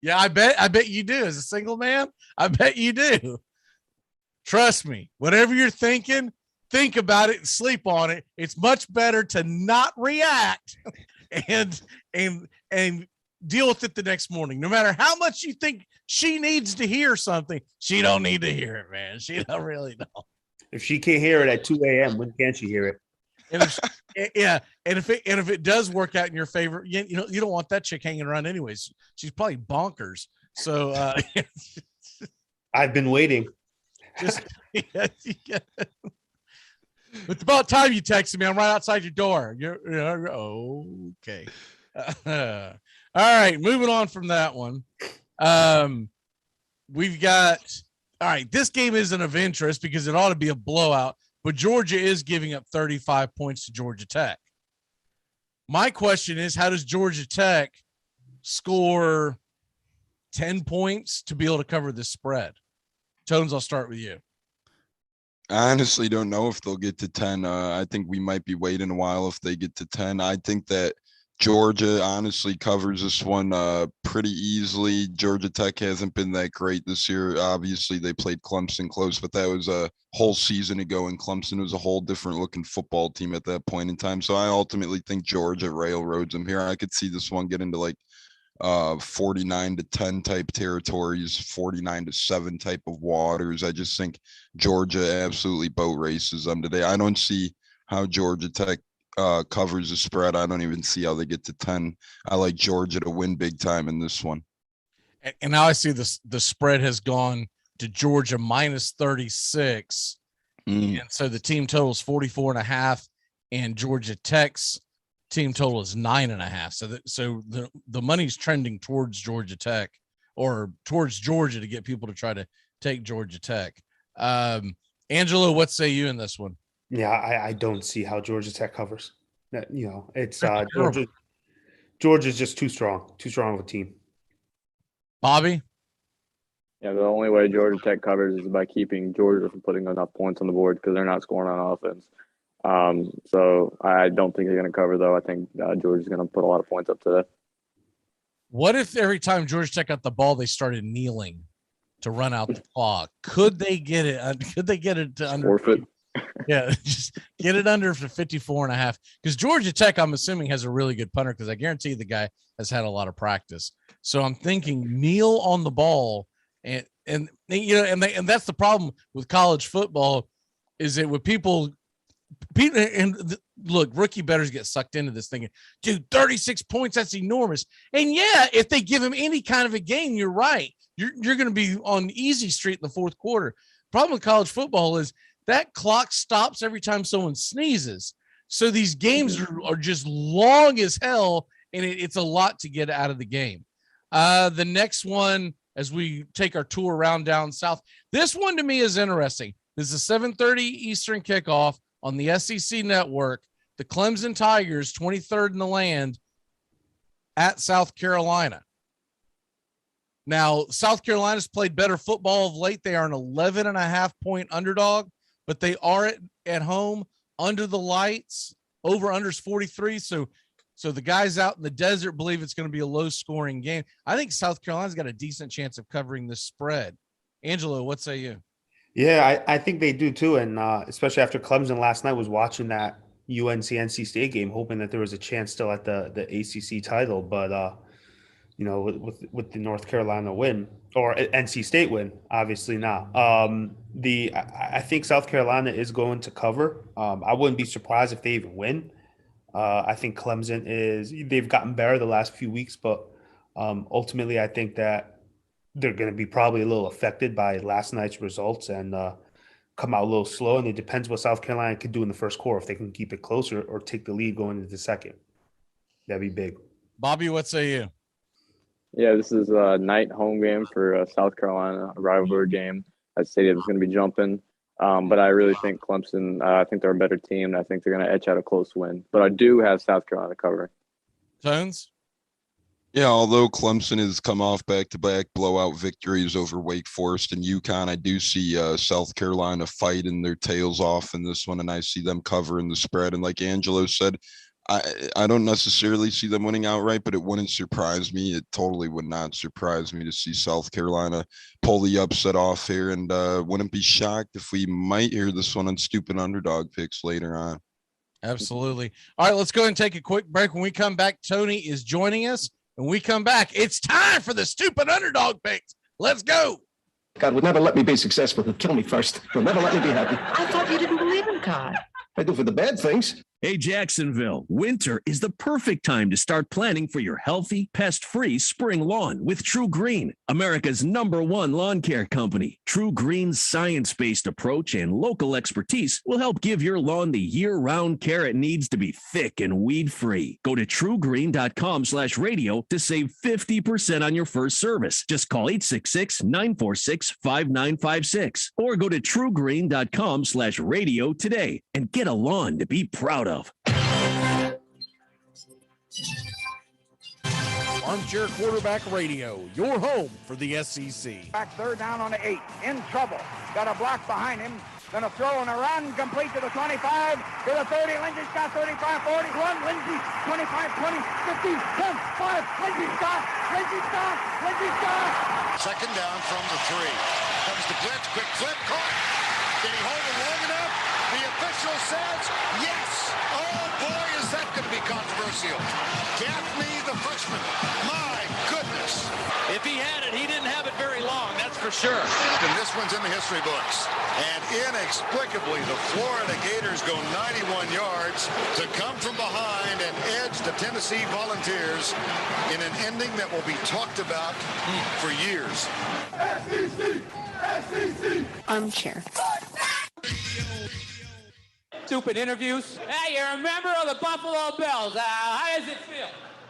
Yeah, I bet you do. As a single man, I bet you do. Trust me, whatever you're thinking, think about it and sleep on it. It's much better to not react and deal with it the next morning. No matter how much you think she needs to hear something, she don't need to hear it, man. She don't really know. If she can't hear it at 2 a.m., when can she hear it? And if it does work out in your favor, you don't want that chick hanging around anyways. She's probably bonkers. So I've been waiting. It's about time you texted me. I'm right outside your door. You're okay. All right, moving on from that one. We've got all right. This game isn't of interest because it ought to be a blowout. But Georgia is giving up 35 points to Georgia Tech. My question is, how does Georgia Tech score 10 points to be able to cover this spread? Tones, I'll start with you. I honestly don't know if they'll get to 10. I think we might be waiting a while if they get to 10. I think that Georgia honestly covers this one pretty easily. Georgia Tech hasn't been that great this year. Obviously, they played Clemson close, but that was a whole season ago, and Clemson was a whole different looking football team at that point in time. So I ultimately think Georgia railroads them here. I could see this one get into like 49-10 type territories, 49-7 type of waters. I just think Georgia absolutely boat races them today. I don't see how Georgia Tech covers the spread. I don't even see how they get to 10. I like Georgia to win big time in this one. And now I see the spread has gone to Georgia minus 36. And so the team total is 44.5, and Georgia Tech's team total is 9.5. So the money's trending towards Georgia Tech, or towards Georgia, to get people to try to take Georgia Tech. Angelo, what say you in this one? Yeah, I don't see how Georgia Tech covers. It's Georgia's just too strong of a team. Bobby? Yeah, the only way Georgia Tech covers is by keeping Georgia from putting enough points on the board because they're not scoring on offense. So I don't think they're going to cover, though. I think Georgia's going to put a lot of points up today. What if every time Georgia Tech got the ball, they started kneeling to run out the clock. Could they get it? Could they get it to under? Forfeit. Yeah, just get it under for 54.5. Because Georgia Tech, I'm assuming, has a really good punter, because I guarantee the guy has had a lot of practice. So I'm thinking kneel on the ball, and that's the problem with college football, is that with people look, rookie bettors get sucked into this thinking, dude, 36 points, that's enormous. And yeah, if they give him any kind of a game, you're right. You're going to be on easy street in the fourth quarter. Problem with college football is that clock stops every time someone sneezes. So these games are just long as hell, and it's a lot to get out of the game. The next one, as we take our tour around down south, this one to me is interesting. This is a 7:30 Eastern kickoff on the SEC network. The Clemson Tigers, 23rd in the land, at South Carolina. Now, South Carolina's played better football of late. They are an 11.5-point underdog, but they are at home under the lights. Over-under's 43. So the guys out in the desert believe it's going to be a low-scoring game. I think South Carolina's got a decent chance of covering this spread. Angelo, what say you? Yeah, I think they do too. And especially after Clemson last night was watching that UNC-NC State game, hoping that there was a chance still at the ACC title. But, with the North Carolina win or NC State win, obviously not. I think South Carolina is going to cover. I wouldn't be surprised if they even win. I think Clemson they've gotten better the last few weeks, but ultimately I think that they're going to be probably a little affected by last night's results and come out a little slow. And it depends what South Carolina can do in the first quarter, if they can keep it closer or take the lead going into the second. That'd be big. Bobby, what say you? Yeah, this is a night home game for South Carolina, a rivalry game. That stadium is going to be jumping. But I really think Clemson, I think they're a better team, and I think they're going to etch out a close win. But I do have South Carolina covering. Tones? Yeah, although Clemson has come off back-to-back blowout victories over Wake Forest and UConn, I do see South Carolina fighting their tails off in this one, and I see them covering the spread. And like Angelo said, I don't necessarily see them winning outright, but it wouldn't surprise me. It totally would not surprise me to see South Carolina pull the upset off here, and wouldn't be shocked if we might hear this one on Stupid Underdog Picks later on. Absolutely. All right, let's go ahead and take a quick break. When we come back, Tony is joining us. When we come back, it's time for the Stupid Underdog Picks. Let's go. God would never let me be successful. He'll kill me first. He'll never let me be happy. I thought you didn't believe in God. I do for the bad things. Hey, Jacksonville, winter is the perfect time to start planning for your healthy, pest-free spring lawn with True Green, America's #1 lawn care company. True Green's science-based approach and local expertise will help give your lawn the year-round care it needs to be thick and weed-free. Go to truegreen.com/radio to save 50% on your first service. Just call 866-946-5956 or go to truegreen.com/radio today and get a lawn to be proud of. Armchair Quarterback Radio, your home for the SEC. Back third down on the 8. In trouble. Got a block behind him. Gonna throw and a run complete to the 25, to the 30. Lindsey's got 35, 40. Run, Lindsey. 25, 20, 15, 10, 5. Lindsey stop. Lindsey stop. Lindsey stop. Second down from the 3. Comes the blitz. Quick flip. Caught. Did he hold it long enough? The official says yes. Oh, boy, is that going to be controversial. Gaffney, the freshman. My goodness. If he had it, he didn't have it very long, that's for sure. And this one's in the history books. And inexplicably, the Florida Gators go 91 yards to come from behind and edge the Tennessee Volunteers in an ending that will be talked about for years. SEC! SEC! Armchair. Stupid interviews. Hey, you're a member of the Buffalo Bills. How does it feel?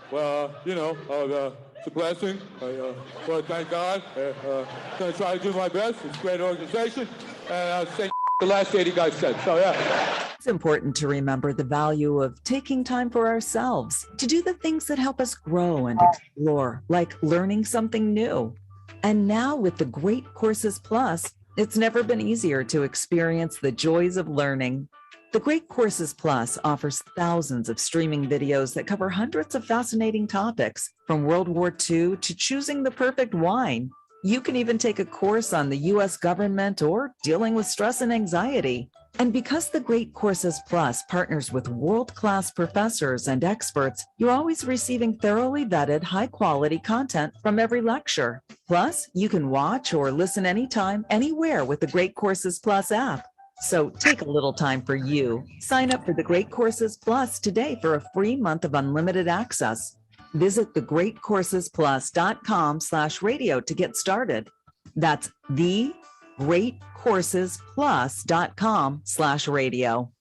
Well, it's a blessing. I want to thank God. Going to try to do my best. It's a great organization. And I'll say the last 80 guys said. So, yeah. It's important to remember the value of taking time for ourselves to do the things that help us grow and explore, like learning something new. And now with the Great Courses Plus, it's never been easier to experience the joys of learning. The Great Courses Plus offers thousands of streaming videos that cover hundreds of fascinating topics, from World War II to choosing the perfect wine. You can even take a course on the U.S. government or dealing with stress and anxiety. And because the Great Courses Plus partners with world-class professors and experts, you're always receiving thoroughly vetted, high-quality content from every lecture. Plus, you can watch or listen anytime, anywhere with the Great Courses Plus app. So take a little time for you. Sign up for the Great Courses Plus today for a free month of unlimited access. Visit thegreatcoursesplus.com/radio to get started. That's thegreatcoursesplus.com/radio.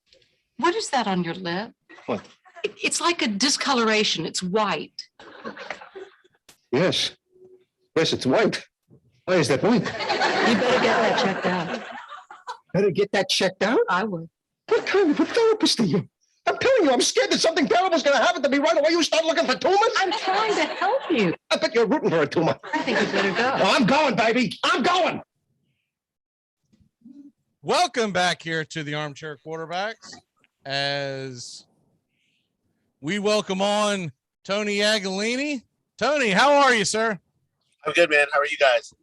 What is that on your lip? What? It's like a discoloration. It's white. Yes. Yes, it's white. Why is that white? You better get that checked out. Better get that checked out? I would. What kind of a therapist are you? I'm telling you, I'm scared that something terrible is going to happen to me right away. You start looking for tumors? I'm trying to help you. I bet you're rooting for a tumor. I think you better go. Oh, I'm going, baby. I'm going. Welcome back here to the Armchair Quarterbacks as we welcome on Tony Aguilini. Tony, how are you, sir? I'm good, man. How are you guys?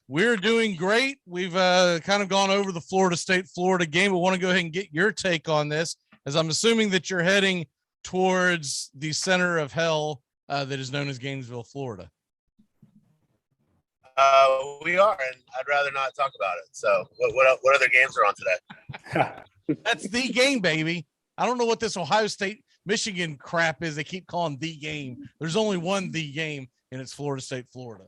We're doing great. We've kind of gone over the Florida State-Florida game, but want to go ahead and get your take on this, as I'm assuming that you're heading towards the center of hell that is known as Gainesville, Florida. We are, and I'd rather not talk about it. So what other games are on today? That's the game, baby. I don't know what this Ohio State Michigan crap is. They keep calling the game. There's only one the game, and it's Florida State, Florida.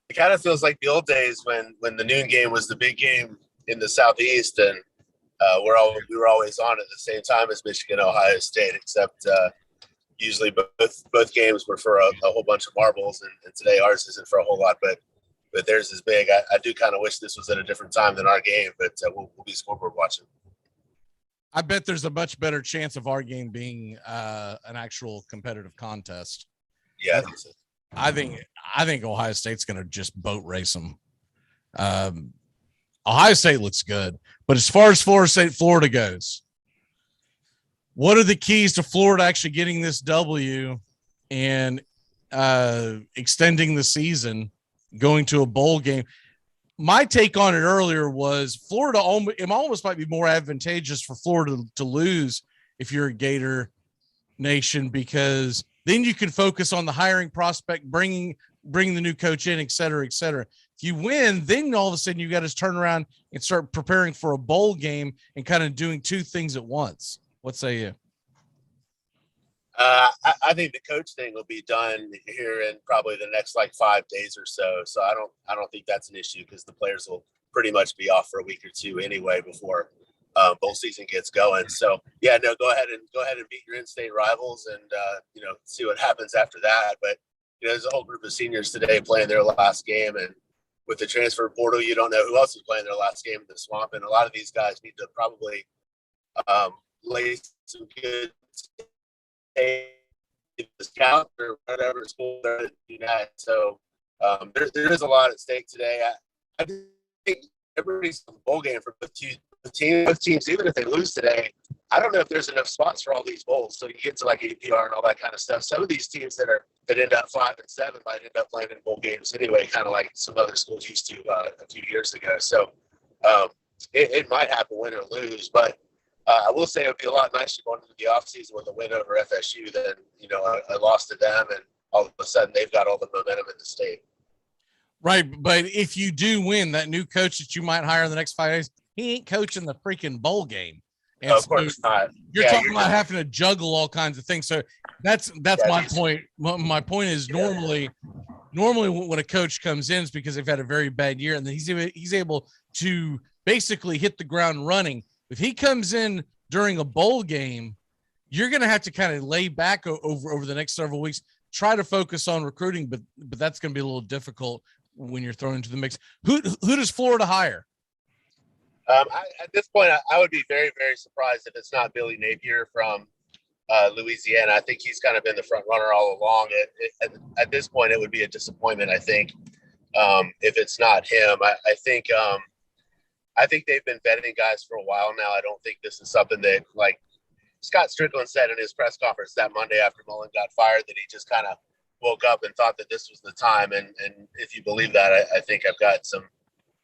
It kind of feels like the old days when the noon game was the big game in the Southeast, and we were always on at the same time as Michigan, Ohio State, except usually both games were for a whole bunch of marbles, and today ours isn't for a whole lot, but theirs is big. I do kind of wish this was at a different time than our game, but we'll be scoreboard watching. I bet there's a much better chance of our game being an actual competitive contest. Yeah, I think so. I think Ohio State's going to just boat race them. Ohio State looks good, but as far as Florida State, Florida goes, what are the keys to Florida actually getting this W and extending the season, going to a bowl game? My take on it earlier was Florida, it almost might be more advantageous for Florida to lose if you're a Gator Nation, because then you can focus on the hiring prospect, bringing the new coach in, et cetera, et cetera. If you win, then all of a sudden you got to turn around and start preparing for a bowl game and kind of doing two things at once. What say you? I think the coach thing will be done here in probably the next 5 days or so. So I don't think that's an issue, because the players will pretty much be off for a week or two anyway before bowl season gets going. So yeah, no, go ahead and beat your in-state rivals and see what happens after that. But there's a whole group of seniors today playing their last game, and with the transfer portal, you don't know who else is playing their last game in the swamp. And a lot of these guys need to probably lay some good the scout or whatever school they're at. So there is a lot at stake today. I think everybody's in the bowl game for both teams, even if they lose today. I don't know if there's enough spots for all these bowls. So you get to APR and all that kind of stuff. Some of these teams that end up 5 and 7 might end up playing in bowl games anyway, kind of like some other schools used to a few years ago. So it might happen, win or lose, but I will say it would be a lot nicer going into the offseason with a win over FSU than, a loss to them, and all of a sudden they've got all the momentum in the state. Right, but if you do win, that new coach that you might hire in the next 5 days, he ain't coaching the freaking bowl game. And of course not. You're talking about having to juggle all kinds of things. So that's my point. My point is normally when a coach comes in, it's because they've had a very bad year, and then he's able to basically hit the ground running. If he comes in during a bowl game, you're going to have to kind of lay back over the next several weeks, try to focus on recruiting, but that's going to be a little difficult when you're thrown into the mix. Who does Florida hire? At this point, I would be very, very surprised if it's not Billy Napier from Louisiana. I think he's kind of been the front runner all along. At this point, it would be a disappointment, I think, if it's not him. I think they've been vetting guys for a while now. I don't think this is something that, like Scott Strickland said in his press conference that Monday after Mullen got fired, that he just kind of woke up and thought that this was the time. And if you believe that, I think I've got some,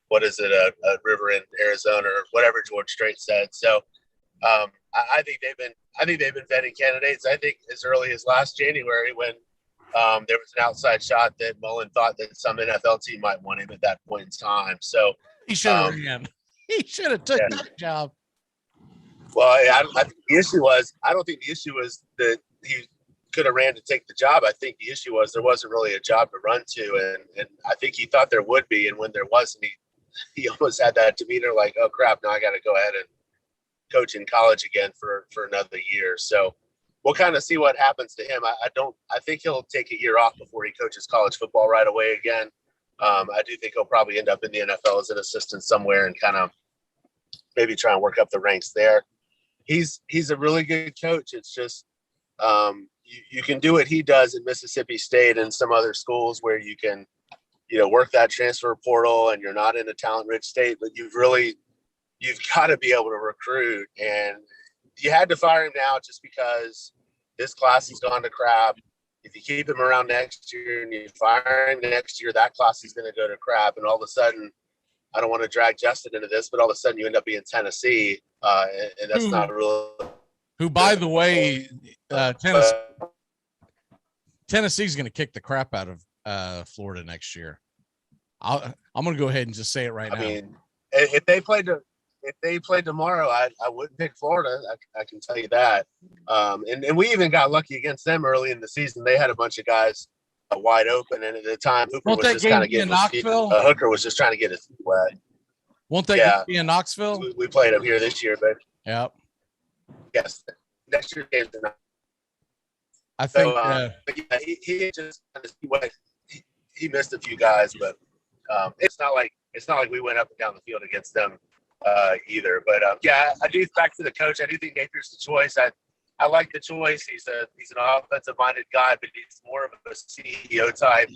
what is it, a river in Arizona or whatever George Strait said. So I think they've been vetting candidates. I think as early as last January when there was an outside shot that Mullen thought that some NFL team might want him at that point in time. So he should have ran. He should have took that job. Well, I think the issue was, I don't think the issue was that he could have ran to take the job. I think the issue was there wasn't really a job to run to. And I think he thought there would be. And when there wasn't, he almost had that demeanor like, oh crap, now I got to go ahead and coach in college again for another year. So we'll kind of see what happens to him. I think he'll take a year off before he coaches college football right away again. I do think he'll probably end up in the NFL as an assistant somewhere and kind of maybe try and work up the ranks there. He's a really good coach. It's just you can do what he does at Mississippi State and some other schools where you can, work that transfer portal and you're not in a talent-rich state, but you've got to be able to recruit. And you had to fire him now just because this class has gone to crap. If you keep him around next year and you fire him next year, that class is going to go to crap. And all of a sudden, I don't want to drag Justin into this, but all of a sudden you end up being Tennessee, and that's not real. Who, by the way, Tennessee's going to kick the crap out of Florida next year. I'm going to go ahead and just say it right now. I mean, if they played tomorrow, I wouldn't pick Florida. I can tell you that. And we even got lucky against them early in the season. They had a bunch of guys wide open, and at the time, Hooker was just kind of getting Hooker was just trying to get his feet wet. Won't that be in Knoxville? We played them here this year, but yes, next year's games are not. I think. He just he missed a few guys, but it's not like we went up and down the field against them either. But I do. Back to the coach, I do think Napier's the choice. I like the choice. He's an offensive-minded guy, but he's more of a CEO type,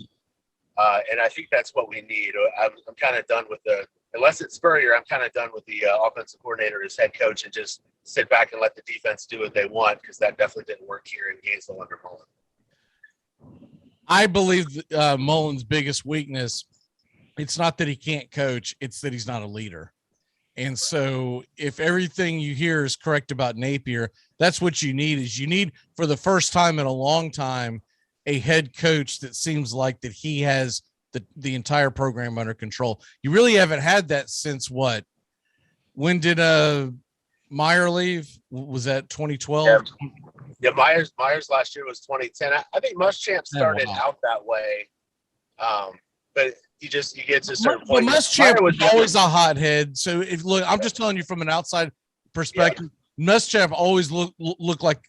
and I think that's what we need. I'm kind of done with unless it's Spurrier, I'm kind of done with the offensive coordinator as head coach and just sit back and let the defense do what they want, because that definitely didn't work here in Gainesville under Mullen. I believe Mullen's biggest weakness, it's not that he can't coach, it's that he's not a leader. And so if everything you hear is correct about Napier, that's what you need. Is you need, for the first time in a long time, a head coach that seems like that he has the entire program under control. You really haven't had that since what? When did Meyer leave? Was that 2012? Yeah, Myers last year was 2010. I think Muschamp started out that way, but you get to a certain point. But Muschamp was always a hothead. So I'm just telling you from an outside perspective. Yeah. Muschamp always looked like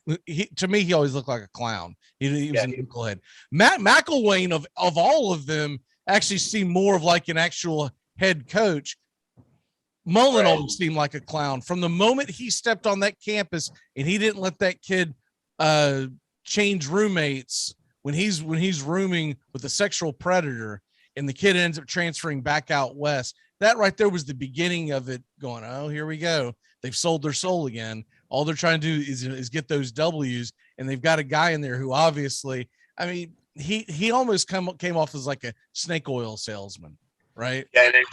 to me. He always looked like a clown. He was an knucklehead. Matt McElwain of all of them actually seemed more of like an actual head coach. Mullen always seemed like a clown from the moment he stepped on that campus, and he didn't let that kid change roommates when he's rooming with a sexual predator, and the kid ends up transferring back out west. That right there was the beginning of it going, oh, here we go. They've sold their soul again. All they're trying to do is get those W's, and they've got a guy in there who obviously, I mean, he almost came off as like a snake oil salesman, right? Yeah, and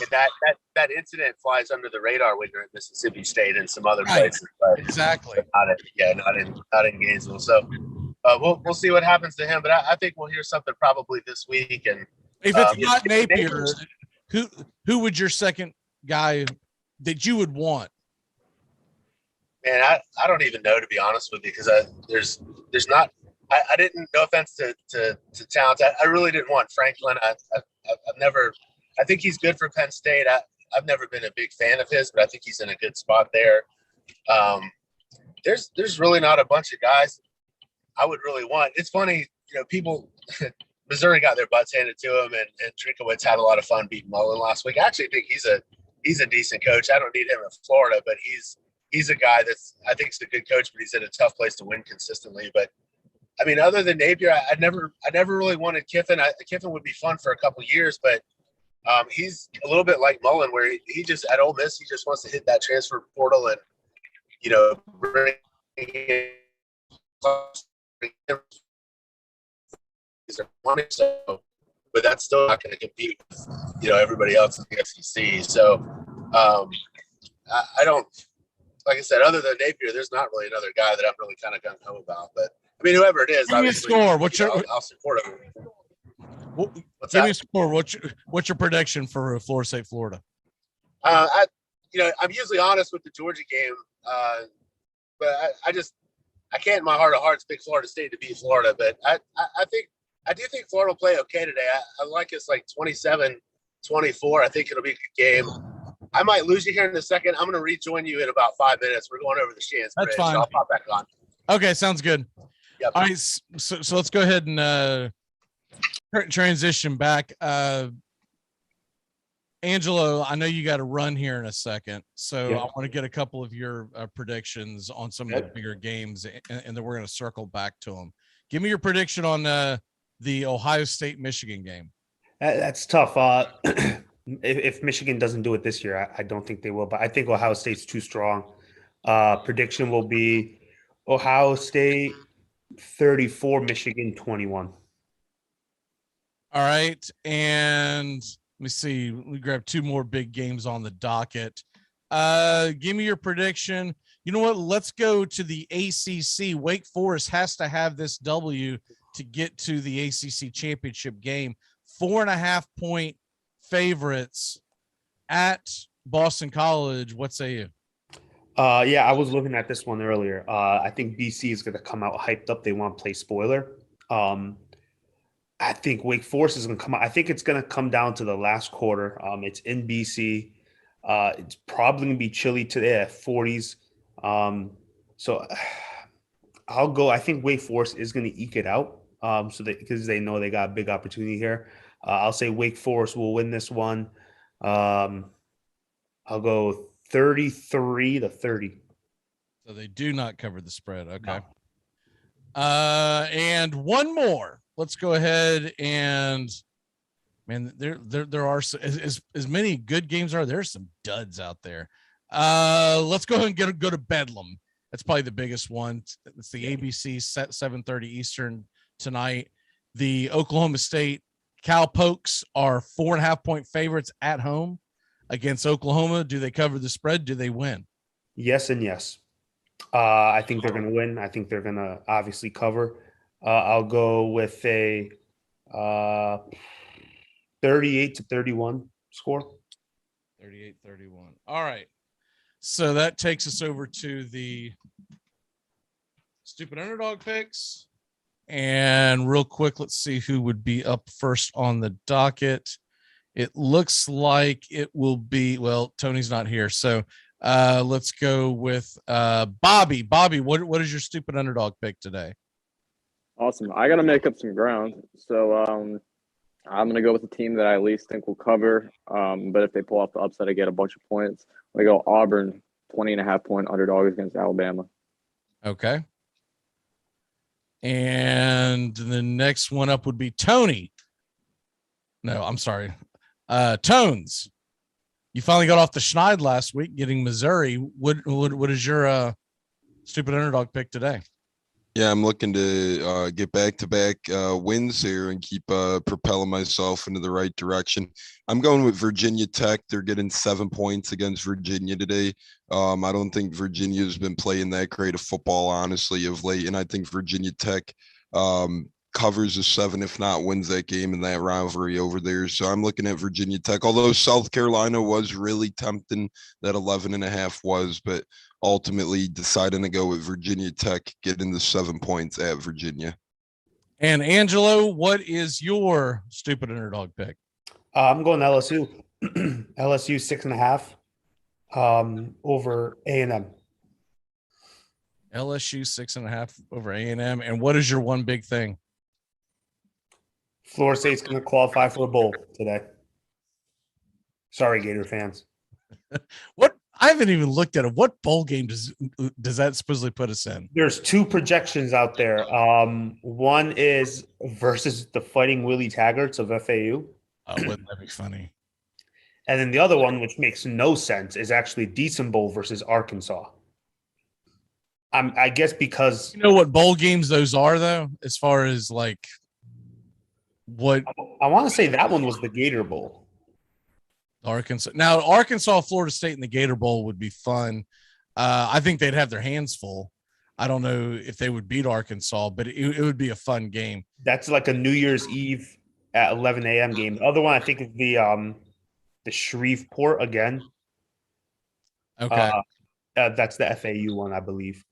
that incident flies under the radar when you're at Mississippi State and some other places. Right? Exactly. Not in Gainesville. So we'll see what happens to him, but I think we'll hear something probably this week. And if it's not Napier, who would your second guy that you would want? Man, I don't even know, to be honest with you, because there's not. I didn't. No offense to Towns, I really didn't want Franklin. I've never. I think he's good for Penn State. I've never been a big fan of his, but I think he's in a good spot there. There's really not a bunch of guys I would really want. It's funny, people. Missouri got their butts handed to him, and Drinkowitz had a lot of fun beating Mullen last week. I actually think he's a decent coach. I don't need him in Florida, but he's a guy I think is a good coach, but he's in a tough place to win consistently. But I mean, other than Napier, I never really wanted Kiffin. Kiffin would be fun for a couple of years, but he's a little bit like Mullen, where he just at Ole Miss, he just wants to hit that transfer portal and bring in are 20, so, but that's still not going to compete with, everybody else in the SEC. So I don't, like I said, other than Napier, there's not really another guy that I'm really kind of gung ho about. But I mean, whoever it is, Give me a obviously, score. I'll support him. Give me a score. What's your prediction for Florida State, Florida? I'm usually honest with the Georgia game, but I can't in my heart of hearts pick Florida State to beat Florida. But I do think Florida will play okay today. I like us like 27-24. I think it'll be a good game. I might lose you here in a second. I'm going to rejoin you in about 5 minutes. We're going over the Shands Bridge. That's fine. So I'll pop back on. Okay, sounds good. Yep. All right, so let's go ahead and transition back. Angelo, I know you got to run here in a second, so I want to get a couple of your predictions on some of the bigger games, and then we're going to circle back to them. Give me your prediction on the Ohio State-Michigan game. That's tough. If Michigan doesn't do it this year, I don't think they will, but I think Ohio State's too strong. Prediction will be Ohio State 34, Michigan 21. All right, and let me see. We grab two more big games on the docket. Give me your prediction. You know what? Let's go to the ACC. Wake Forest has to have this W to get to the ACC championship game. 4.5-point favorites at Boston College. What say you? Yeah, I was looking at this one earlier. I think BC is going to come out hyped up. They want to play spoiler. I think Wake Forest is going to come out. I think it's going to come down to the last quarter. It's in BC. It's probably going to be chilly today at 40s. So I'll go. I think Wake Forest is going to eke it out. Because they know they got a big opportunity here. I'll say Wake Forest will win this one. I'll go 33-30. So they do not cover the spread. Okay. No. And one more. Let's go ahead and there are as many good games are. There's some duds out there. Let's go ahead and go to Bedlam. That's probably the biggest one. It's the ABC set 7:30 Eastern tonight. The Oklahoma State Cowpokes are 4.5-point favorites at home against Oklahoma. Do they cover the spread? Do they win? Yes and yes. I think they're going to win. I think they're going to obviously cover. I'll go with a 38-31 score. 38-31. All right. So that takes us over to the stupid underdog picks. And real quick, let's see who would be up first on the docket. It looks like it will be, well, Tony's not here. So let's go with Bobby. Bobby, what is your stupid underdog pick today? Awesome. I got to make up some ground. So I'm going to go with the team that I at least think will cover. But if they pull off the upset, I get a bunch of points. I'm going to go Auburn, 20.5-point underdog against Alabama. Okay. And the next one up would be Tony. No, I'm sorry. Tones. You finally got off the schneid last week getting Missouri. What is your stupid underdog pick today? Yeah, I'm looking to get back-to-back wins here and keep propelling myself into the right direction. I'm going with Virginia Tech. They're getting 7 points against Virginia today. I don't think Virginia's been playing that great of football, honestly, of late, and I think Virginia Tech covers a 7, if not wins that game in that rivalry over there. So I'm looking at Virginia Tech, although South Carolina was really tempting, that 11.5 was, but ultimately deciding to go with Virginia Tech, getting the 7 points at Virginia. And Angelo, what is your stupid underdog pick? I'm going LSU. LSU 6.5 over A&M. LSU 6.5 over A&M. And what is your one big thing? Florida State's going to qualify for a bowl today. Sorry, Gator fans. What? I haven't even looked at it. What bowl game does that supposedly put us in? There's two projections out there. One is versus the Fighting Willie Taggarts of FAU. Wouldn't that be funny? And then the other one, which makes no sense, is actually Decent Bowl versus Arkansas. I guess because you know what bowl games those are, though, as far as like What I want to say that one was the Gator Bowl. Arkansas. Now, Arkansas, Florida State in the Gator Bowl would be fun. I think they'd have their hands full. I don't know if they would beat Arkansas, but it would be a fun game. That's like a New Year's Eve at 11 a.m. game. The other one I think is the Shreveport again. Okay. That's the FAU one, I believe.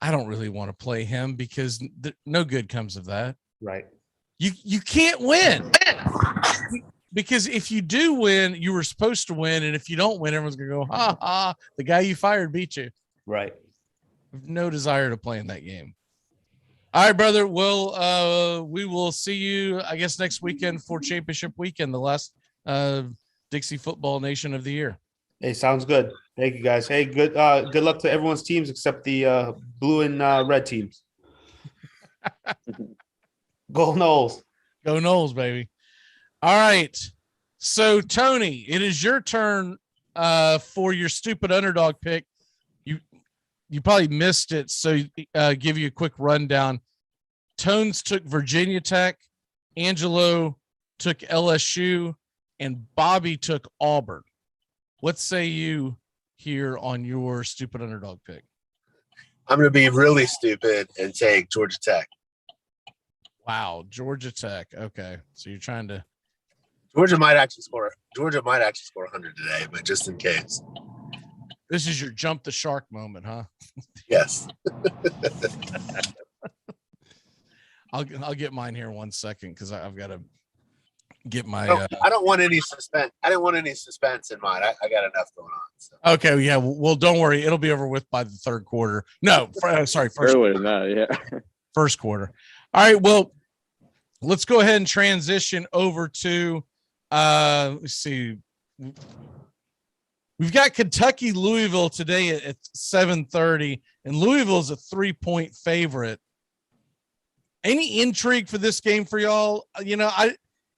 I don't really want to play him because no good comes of that. Right. You can't win. Because if you do win, you were supposed to win. And if you don't win, everyone's going to go, ha, ha, the guy you fired beat you. Right. No desire to play in that game. All right, brother. Well, we will see you, I guess, next weekend for championship weekend, the last Dixie Football Nation of the year. Hey, sounds good. Thank you, guys. Hey, good luck to everyone's teams except the blue and red teams. Go Noles. Go Noles, baby. All right. So, Tony, it is your turn for your stupid underdog pick. You probably missed it, so give you a quick rundown. Tones took Virginia Tech, Angelo took LSU, and Bobby took Auburn. What say you here on your stupid underdog pick? I'm going to be really stupid and take Georgia Tech. Wow, Georgia Tech. Okay, so you're trying to. Georgia might actually score 100 today, but just in case. This is your jump the shark moment, huh? Yes. I'll get mine here 1 second because I've got to get my. I don't want any suspense. I didn't want any suspense in mine. I got enough going on. So. Okay, yeah. Well, don't worry. It'll be over with by the third quarter. No, sorry, first. Earlier than that, yeah. First quarter. All right. Well, let's go ahead and transition over to. Let's see. We've got Kentucky Louisville today at 7:30, and Louisville is a 3-point favorite. Any intrigue for this game for y'all? You know,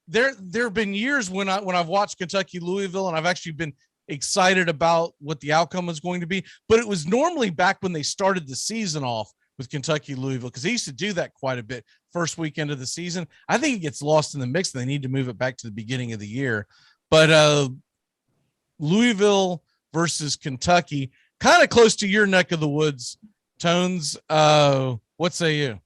there have been years when I've watched Kentucky Louisville and I've actually been excited about what the outcome was going to be, but it was normally back when they started the season off with Kentucky Louisville, because they used to do that quite a bit first weekend of the season. I think it gets lost in the mix and they need to move it back to the beginning of the year. But Louisville versus Kentucky, kind of close to your neck of the woods, Tones. What say you?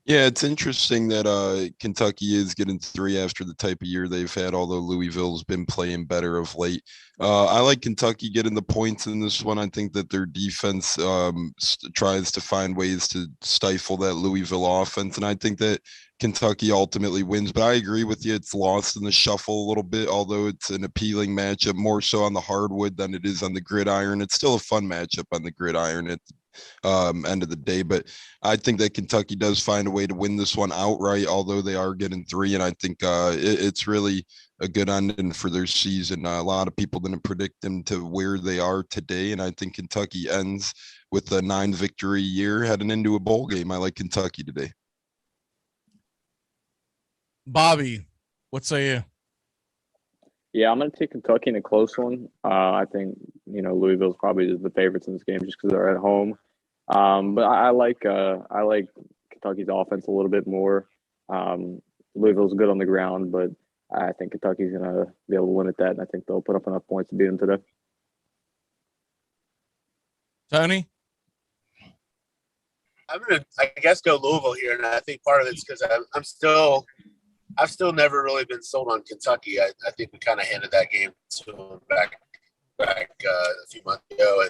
Yeah, it's interesting that Kentucky is getting 3 after the type of year they've had, although Louisville's been playing better of late. I like Kentucky getting the points in this one. I think that their defense tries to find ways to stifle that Louisville offense, and I think that Kentucky ultimately wins. But I agree with you. It's lost in the shuffle a little bit, although it's an appealing matchup, more so on the hardwood than it is on the gridiron. It's still a fun matchup on the gridiron at the end of the day. But I think that Kentucky does find a way to win this one outright, although they are getting 3. And I think it's really a good ending for their season. A lot of people didn't predict them to where they are today. And I think Kentucky ends with a 9-victory year heading into a bowl game. I like Kentucky today. Bobby, what say you? Yeah, I'm going to take Kentucky in a close one. I think, Louisville's probably the favorites in this game just because they're at home. But I like Kentucky's offense a little bit more. Louisville's good on the ground, but I think Kentucky's going to be able to limit that, and I think they'll put up enough points to beat them today. Tony? I'm going to, I guess, go Louisville here, and I think part of it's because I've still never really been sold on Kentucky. I think we kind of handed that game to them back a few months ago. And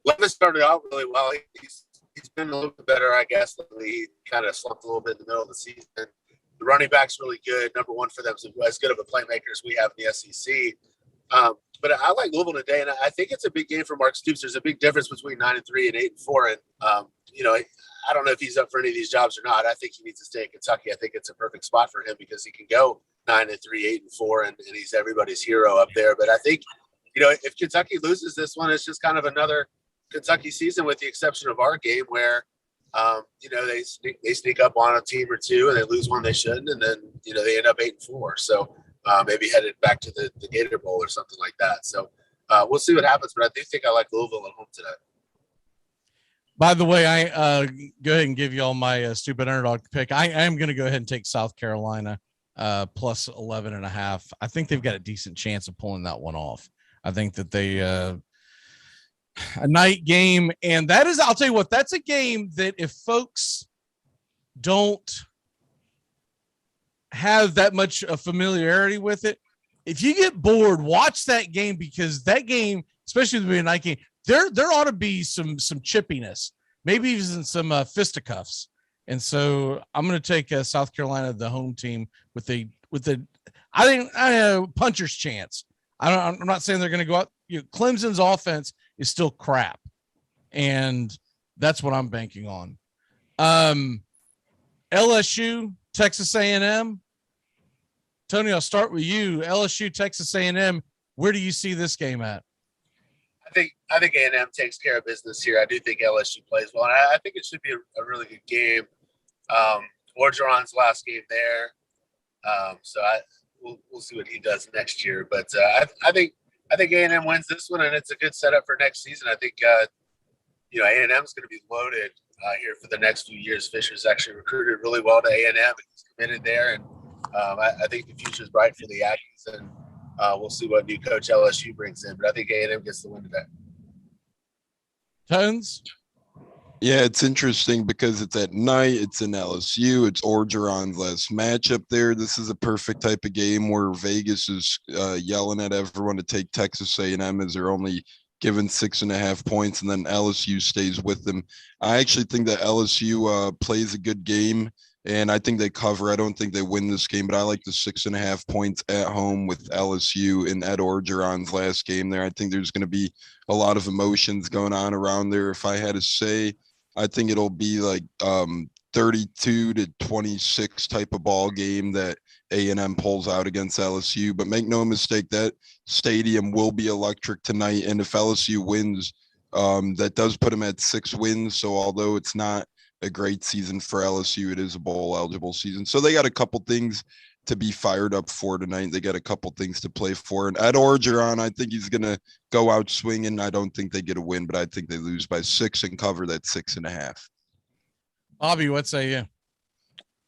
Levis started out really well. He's been a little bit better, I guess. He kind of slumped a little bit in the middle of the season. The running back's really good. Number one for them is as good of a playmaker as we have in the SEC. But I like Louisville today, and I think it's a big game for Mark Stoops. There's a big difference between 9-3 and 8-4. And, I don't know if he's up for any of these jobs or not. I think he needs to stay in Kentucky. I think it's a perfect spot for him because he can go 9-3, 8-4, and he's everybody's hero up there. But I think, if Kentucky loses this one, it's just kind of another Kentucky season with the exception of our game where, they sneak up on a team or two and they lose one they shouldn't, and then, they end up 8-4. So maybe headed back to the Gator Bowl or something like that. So we'll see what happens, but I do think I like Louisville at home today. By the way, I go ahead and give you all my stupid underdog pick. I am going to go ahead and take South Carolina plus 11.5. I think they've got a decent chance of pulling that one off. I think that they a night game, and that is, I'll tell you what, that's a game that if folks don't have that much familiarity with it, if you get bored, watch that game, because that game, especially with a night game, there ought to be some chippiness, maybe even some fisticuffs. And so I'm going to take South Carolina, the home team, with the I think puncher's chance. I'm not saying they're going to go out. Clemson's offense is still crap, and that's what I'm banking on. LSU, Texas A&M. Tony, I'll start with you. LSU, Texas A&M. Where do you see this game at? I think A&M takes care of business here. I do think LSU plays well, and I think it should be a really good game. Orgeron's last game there, so we'll see what he does next year. But I think A&M wins this one, and it's a good setup for next season. I think A&M is going to be loaded here for the next few years. Fisher's actually recruited really well to A&M, and he's committed there, and I think the future is bright for the Aggies, and we'll see what new coach LSU brings in. But I think A&M gets the win today. Tones? Yeah, it's interesting because it's at night. It's in LSU. It's Orgeron's last matchup there. This is a perfect type of game where Vegas is yelling at everyone to take Texas A&M as they're only given 6.5 points, and then LSU stays with them. I actually think that LSU plays a good game, and I think they cover. I don't think they win this game, but I like the 6.5 points at home with LSU and at Orgeron's last game there. I think there's going to be a lot of emotions going on around there. If I had to say, I think it'll be like 32-26 type of ball game that A&M pulls out against LSU. But make no mistake, that stadium will be electric tonight. And if LSU wins, that does put them at 6 wins. So although it's not a great season for LSU, it is a bowl eligible season. So they got a couple things to be fired up for tonight. They got a couple things to play for. And at Orgeron, I think he's going to go out swinging. I don't think they get a win, but I think they lose by 6 and cover that 6.5. Bobby, what say you?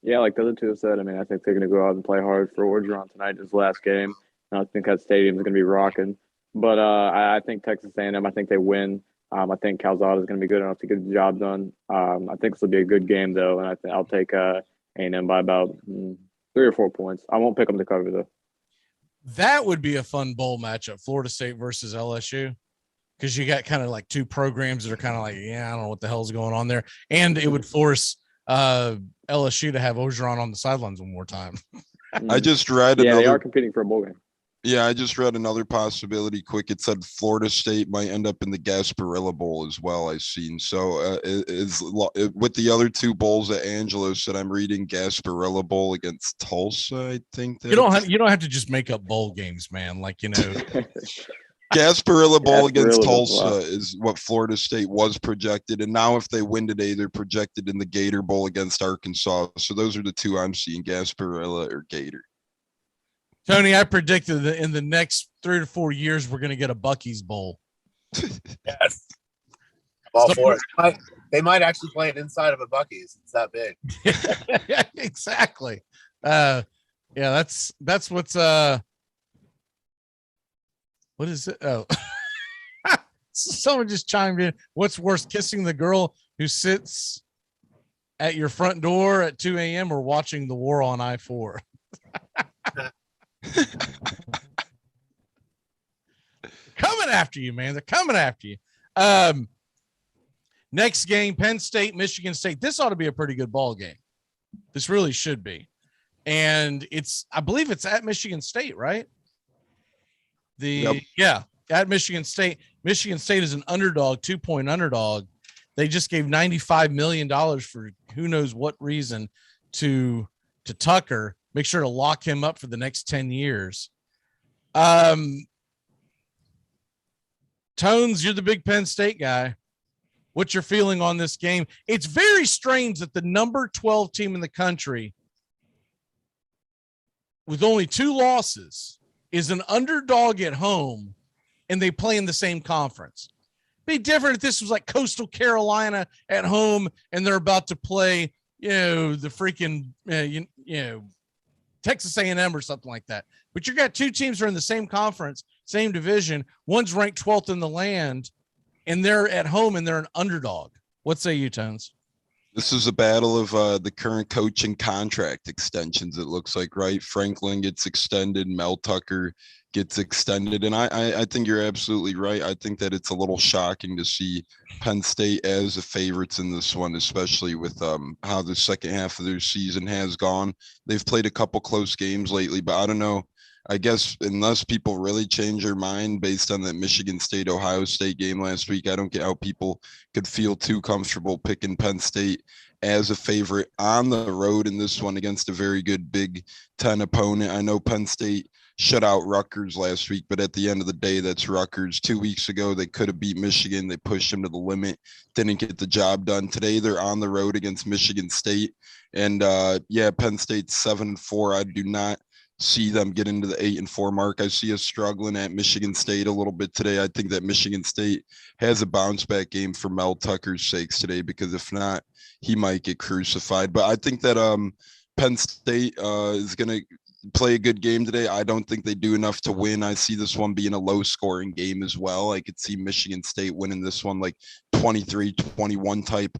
Yeah, like the other two have said, I mean, I think they're going to go out and play hard for Orgeron tonight, his last game. And I think that stadium is going to be rocking. But I think Texas A&M, I think they win. I think Calzada is going to be good enough to get the job done. I think this will be a good game, though, and I'll take A&M by about 3 or 4 points. I won't pick them to cover, though. That would be a fun bowl matchup, Florida State versus LSU, because you got kind of like two programs that are kind of like, I don't know what the hell's going on there. And it would force LSU to have Orgeron on the sidelines one more time. I just read they are competing for a bowl game. Yeah, I just read another possibility quick. It said Florida State might end up in the Gasparilla Bowl as well, I've seen. So with the other two bowls that Angelo said, I'm reading Gasparilla Bowl against Tulsa, I think. You don't have to just make up bowl games, man. Gasparilla Bowl against Tulsa is what Florida State was projected. And now if they win today, they're projected in the Gator Bowl against Arkansas. So those are the two I'm seeing, Gasparilla or Gator. Tony, I predicted that in the next 3 to 4 years, we're going to get a Buc-ee's Bowl. Yes. All for it. They might actually play it inside of a Buc-ee's. It's that big. Yeah, exactly. That's what's what is it? Oh, someone just chimed in. What's worse, kissing the girl who sits at your front door at 2 a.m. or watching the war on I-4? Coming after you, man. They're coming after you. Next game, Penn State, Michigan State. This ought to be a pretty good ball game. This really should be. And I believe it's at Michigan State, right? At Michigan State. Michigan State is an underdog, 2-point underdog. They just gave $95 million for who knows what reason to Tucker. Make sure to lock him up for the next 10 years. Tones, you're the big Penn State guy. What's your feeling on this game? It's very strange that the number 12 team in the country with only 2 losses is an underdog at home and they play in the same conference. Be different if this was like Coastal Carolina at home and they're about to play, the freaking, Texas A&M or something like that. But you got two teams that are in the same conference, same division. One's ranked 12th in the land, and they're at home and they're an underdog. What say you, Tones? This is a battle of the current coaching contract extensions, it looks like, right? Franklin gets extended, Mel Tucker gets extended. And I think you're absolutely right. I think that it's a little shocking to see Penn State as the favorites in this one, especially with how the second half of their season has gone. They've played a couple close games lately, but I don't know. I guess unless people really change their mind based on that Michigan State, Ohio State game last week, I don't get how people could feel too comfortable picking Penn State as a favorite on the road in this one against a very good Big Ten opponent. I know Penn State shut out Rutgers last week, but at the end of the day, that's Rutgers. 2 weeks ago, they could have beat Michigan. They pushed them to the limit, didn't get the job done. Today, they're on the road against Michigan State. And Penn State's 7-4. I do not see them get into the 8-4 mark. I see us struggling at Michigan State a little bit today. I think that Michigan State has a bounce back game for Mel Tucker's sakes today, because if not, he might get crucified. But I think that Penn State is going to play a good game today. I don't think they do enough to win. I see this one being a low scoring game as well. I could see Michigan State winning this one like 23-21 type.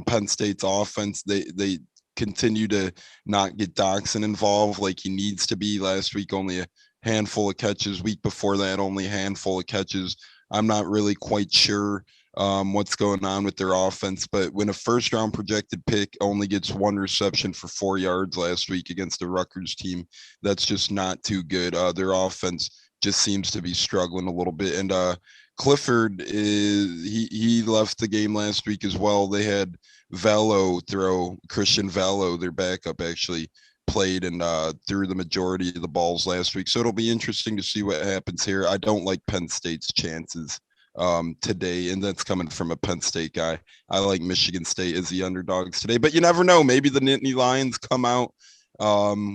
Penn State's offense, they continue to not get Doxson involved like he needs to be. Last week, only a handful of catches. Week before that, only a handful of catches. I'm not really quite sure what's going on with their offense, but when a first round projected pick only gets one reception for 4 yards last week against the Rutgers team, that's just not too good. Their offense just seems to be struggling a little bit. And Clifford he left the game last week as well. They had Christian Velo, their backup, actually played and threw the majority of the balls last week. So it'll be interesting to see what happens here. I don't like Penn State's chances today, and that's coming from a Penn State guy. I like Michigan State as the underdogs today, but you never know. Maybe the Nittany Lions come out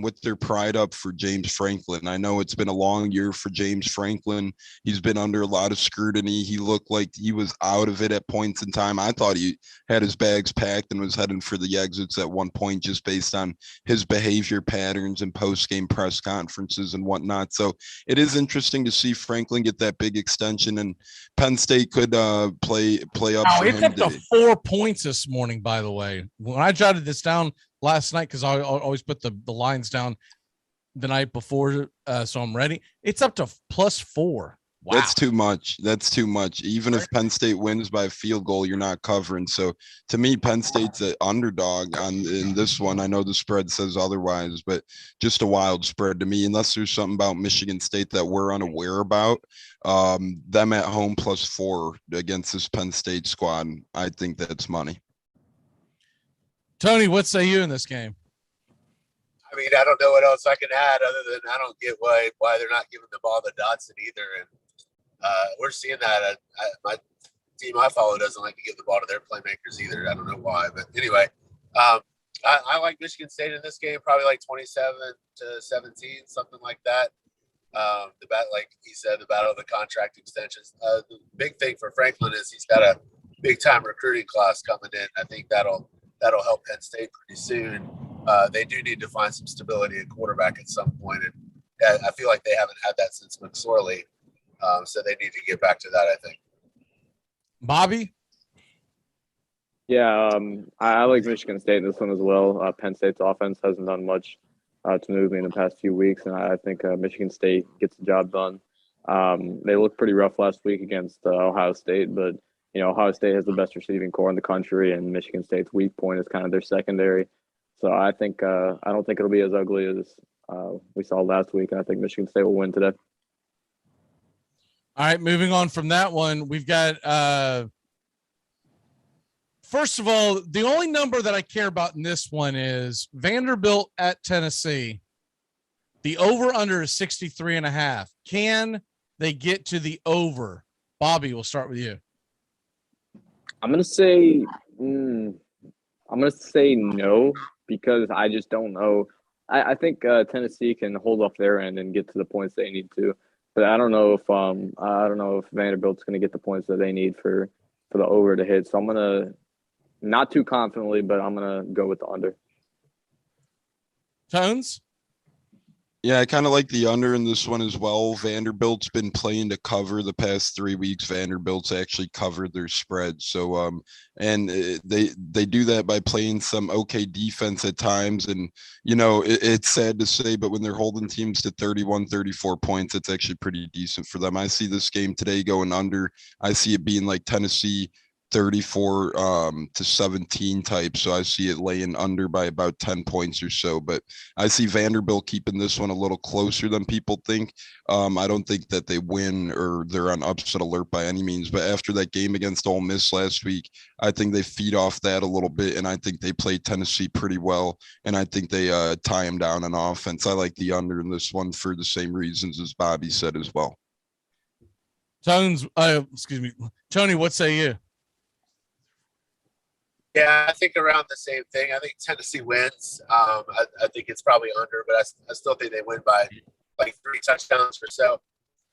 with their pride up for James Franklin. I know it's been a long year for James Franklin. He's been under a lot of scrutiny. He looked like he was out of it at points in time. I thought he had his bags packed and was heading for the exits at one point, just based on his behavior patterns and post-game press conferences and whatnot. So it is interesting to see Franklin get that big extension, and Penn State could play up for it's him up to today. 4 points this morning, by the way. When I jotted this down last night, because I always put the lines down the night before, so I'm ready. It's up to +4. Wow. That's too much. That's too much. Even if Penn State wins by a field goal, you're not covering. So to me, Penn State's an underdog in this one. I know the spread says otherwise, but just a wild spread to me, unless there's something about Michigan State that we're unaware about. Them at home +4 against this Penn State squad, I think that's money. Tony, what say you in this game? I mean, I don't know what else I can add other than I don't get why they're not giving the ball to Dotson either. And we're seeing that. My team I follow doesn't like to give the ball to their playmakers either. I don't know why. But anyway, I like Michigan State in this game, probably like 27-17, something like that. Like he said, the battle of the contract extensions. The big thing for Franklin is he's got a big-time recruiting class coming in. I think that'll help Penn State pretty soon. They do need to find some stability at quarterback at some point, and I feel like they haven't had that since McSorley. So they need to get back to that, I think. Bobby? Yeah, I like Michigan State in this one as well. Penn State's offense hasn't done much to move me in the past few weeks, and I think Michigan State gets the job done. They looked pretty rough last week against Ohio State, but Ohio State has the best receiving core in the country, and Michigan State's weak point is kind of their secondary. So I think I don't think it'll be as ugly as we saw last week, and I think Michigan State will win today. All right, moving on from that one, we've got first of all, the only number that I care about in this one is Vanderbilt at Tennessee. The over-under is 63.5. Can they get to the over? Bobby, we'll start with you. I'm gonna say no, because I just don't know. I think Tennessee can hold off their end and get to the points they need to, but I don't know if Vanderbilt's gonna get the points that they need for the over to hit. So I'm gonna, not too confidently, but I'm gonna go with the under. Tones? Yeah, I kind of like the under in this one as well. Vanderbilt's been playing to cover the past 3 weeks. Vanderbilt's actually covered their spread. So, and they do that by playing some okay defense at times. And, it's sad to say, but when they're holding teams to 31, 34 points, it's actually pretty decent for them. I see this game today going under. I see it being like Tennessee 34 to 17 type. So I see it laying under by about 10 points or so. But I see Vanderbilt keeping this one a little closer than people think. I don't think that they win or they're on upset alert by any means. But after that game against Ole Miss last week, I think they feed off that a little bit. And I think they played Tennessee pretty well. And I think they tie them down on offense. I like the under in this one for the same reasons as Bobby said as well. Tony, what say you? Yeah, I think around the same thing. I think Tennessee wins. I think it's probably under, but I still think they win by like 3 touchdowns or so.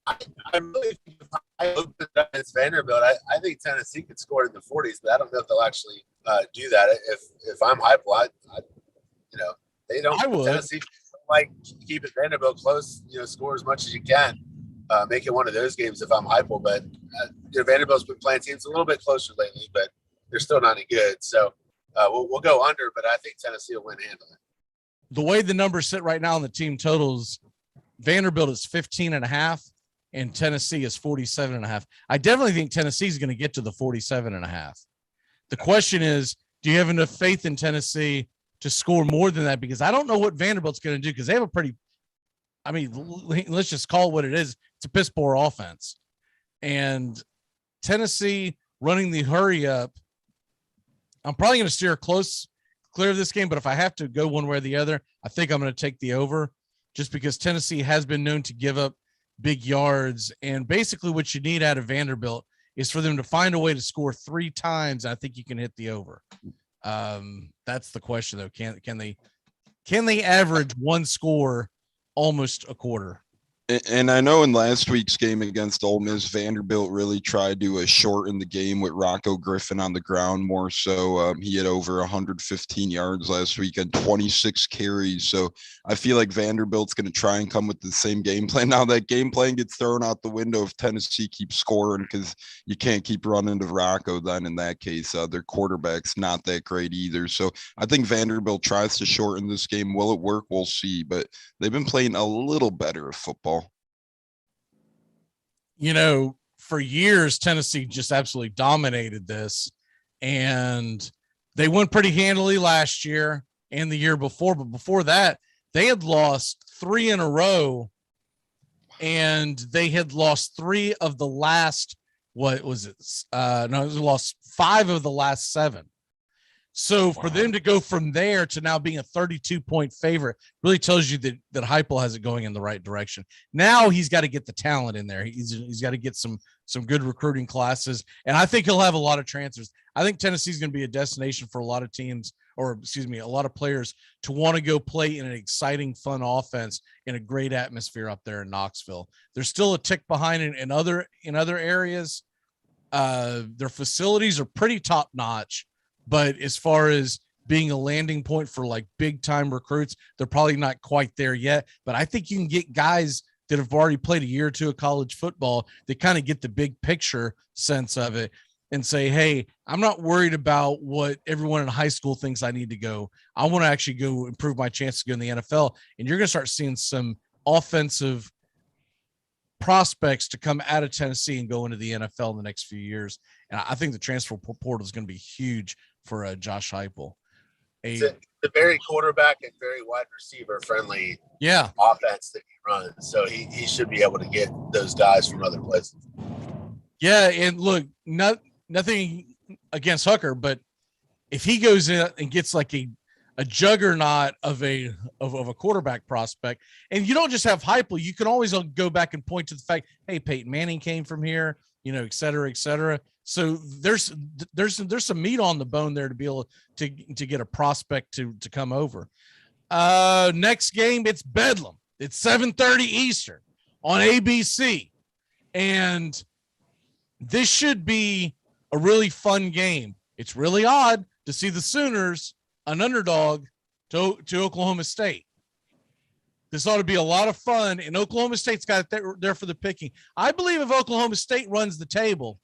I really think if I open up against Vanderbilt, I think Tennessee could score in the 40s, but I don't know if they'll actually do that. If I'm Heupel, they don't. I would. Tennessee like keep it Vanderbilt close. Score as much as you can. Make it one of those games if I'm Heupel, but Vanderbilt's been playing teams a little bit closer lately, but they're still not any good. So we'll go under, but I think Tennessee will win handily. The way the numbers sit right now on the team totals, Vanderbilt is 15.5 and Tennessee is 47.5. I definitely think Tennessee is going to get to the 47.5. The question is, do you have enough faith in Tennessee to score more than that? Because I don't know what Vanderbilt's going to do, because they have let's just call it what it is. It's a piss poor offense. And Tennessee running the hurry up, I'm probably going to steer clear of this game, but if I have to go one way or the other, I think I'm going to take the over, just because Tennessee has been known to give up big yards. And basically what you need out of Vanderbilt is for them to find a way to score 3 times. I think you can hit the over. That's the question though. Can they average 1 score almost a quarter? And I know in last week's game against Ole Miss, Vanderbilt really tried to shorten the game with Rocco Griffin on the ground more so. He had over 115 yards last week and 26 carries. So I feel like Vanderbilt's going to try and come with the same game plan. Now that game plan gets thrown out the window if Tennessee keeps scoring, because you can't keep running to Rocco then in that case. Their quarterback's not that great either. So I think Vanderbilt tries to shorten this game. Will it work? We'll see. But they've been playing a little better at football. For years, Tennessee just absolutely dominated this, and they won pretty handily last year and the year before. But before that, they had lost 3 in a row, and they had lost 3 of the last, lost 5 of the last 7. So for them to go from there to now being a 32-point favorite really tells you that Heupel has it going in the right direction. Now he's got to get the talent in there. He's got to get some good recruiting classes, and I think he'll have a lot of transfers. I think Tennessee's going to be a destination for a lot of teams, a lot of players to want to go play in an exciting, fun offense in a great atmosphere up there in Knoxville. They're still a tick behind in other areas. Their facilities are pretty top notch. But as far as being a landing point for like big time recruits, they're probably not quite there yet. But I think you can get guys that have already played a year or two of college football that kind of get the big picture sense of it and say, hey, I'm not worried about what everyone in high school thinks I need to go. I want to actually go improve my chance to go in the NFL. And you're going to start seeing some offensive prospects to come out of Tennessee and go into the NFL in the next few years. And I think the transfer portal is going to be huge for Josh Heupel. It's a very quarterback and very wide receiver friendly offense that he runs. So he should be able to get those guys from other places. Yeah, and look, nothing against Hooker, but if he goes in and gets like a juggernaut of a quarterback prospect, and you don't just have Heupel, you can always go back and point to the fact, hey, Peyton Manning came from here, et cetera, et cetera. So there's some meat on the bone there to be able to get a prospect to come over. Next game, it's Bedlam. It's 7:30 Eastern on ABC, and this should be a really fun game. It's really odd to see the Sooners, an underdog, to Oklahoma State. This ought to be a lot of fun, and Oklahoma State's got it there for the picking. I believe if Oklahoma State runs the table,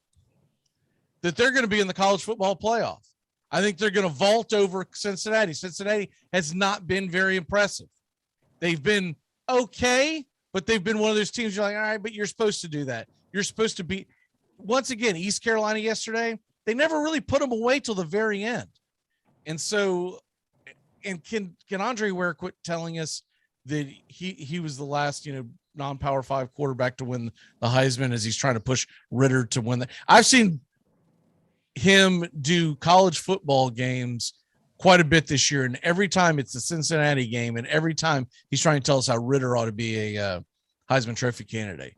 that they're going to be in the college football playoff. I think they're going to vault over Cincinnati. Cincinnati has not been very impressive. They've been okay, but they've been one of those teams you're like, all right, but you're supposed to do that. You're supposed to be, once again, East Carolina yesterday, they never really put them away till the very end. And so, and can Andre Ware quit telling us that he was the last, non-Power 5 quarterback to win the Heisman as he's trying to push Ritter to win that. I've seen him do college football games quite a bit this year, and every time it's the Cincinnati game, and every time he's trying to tell us how Ritter ought to be a Heisman Trophy candidate.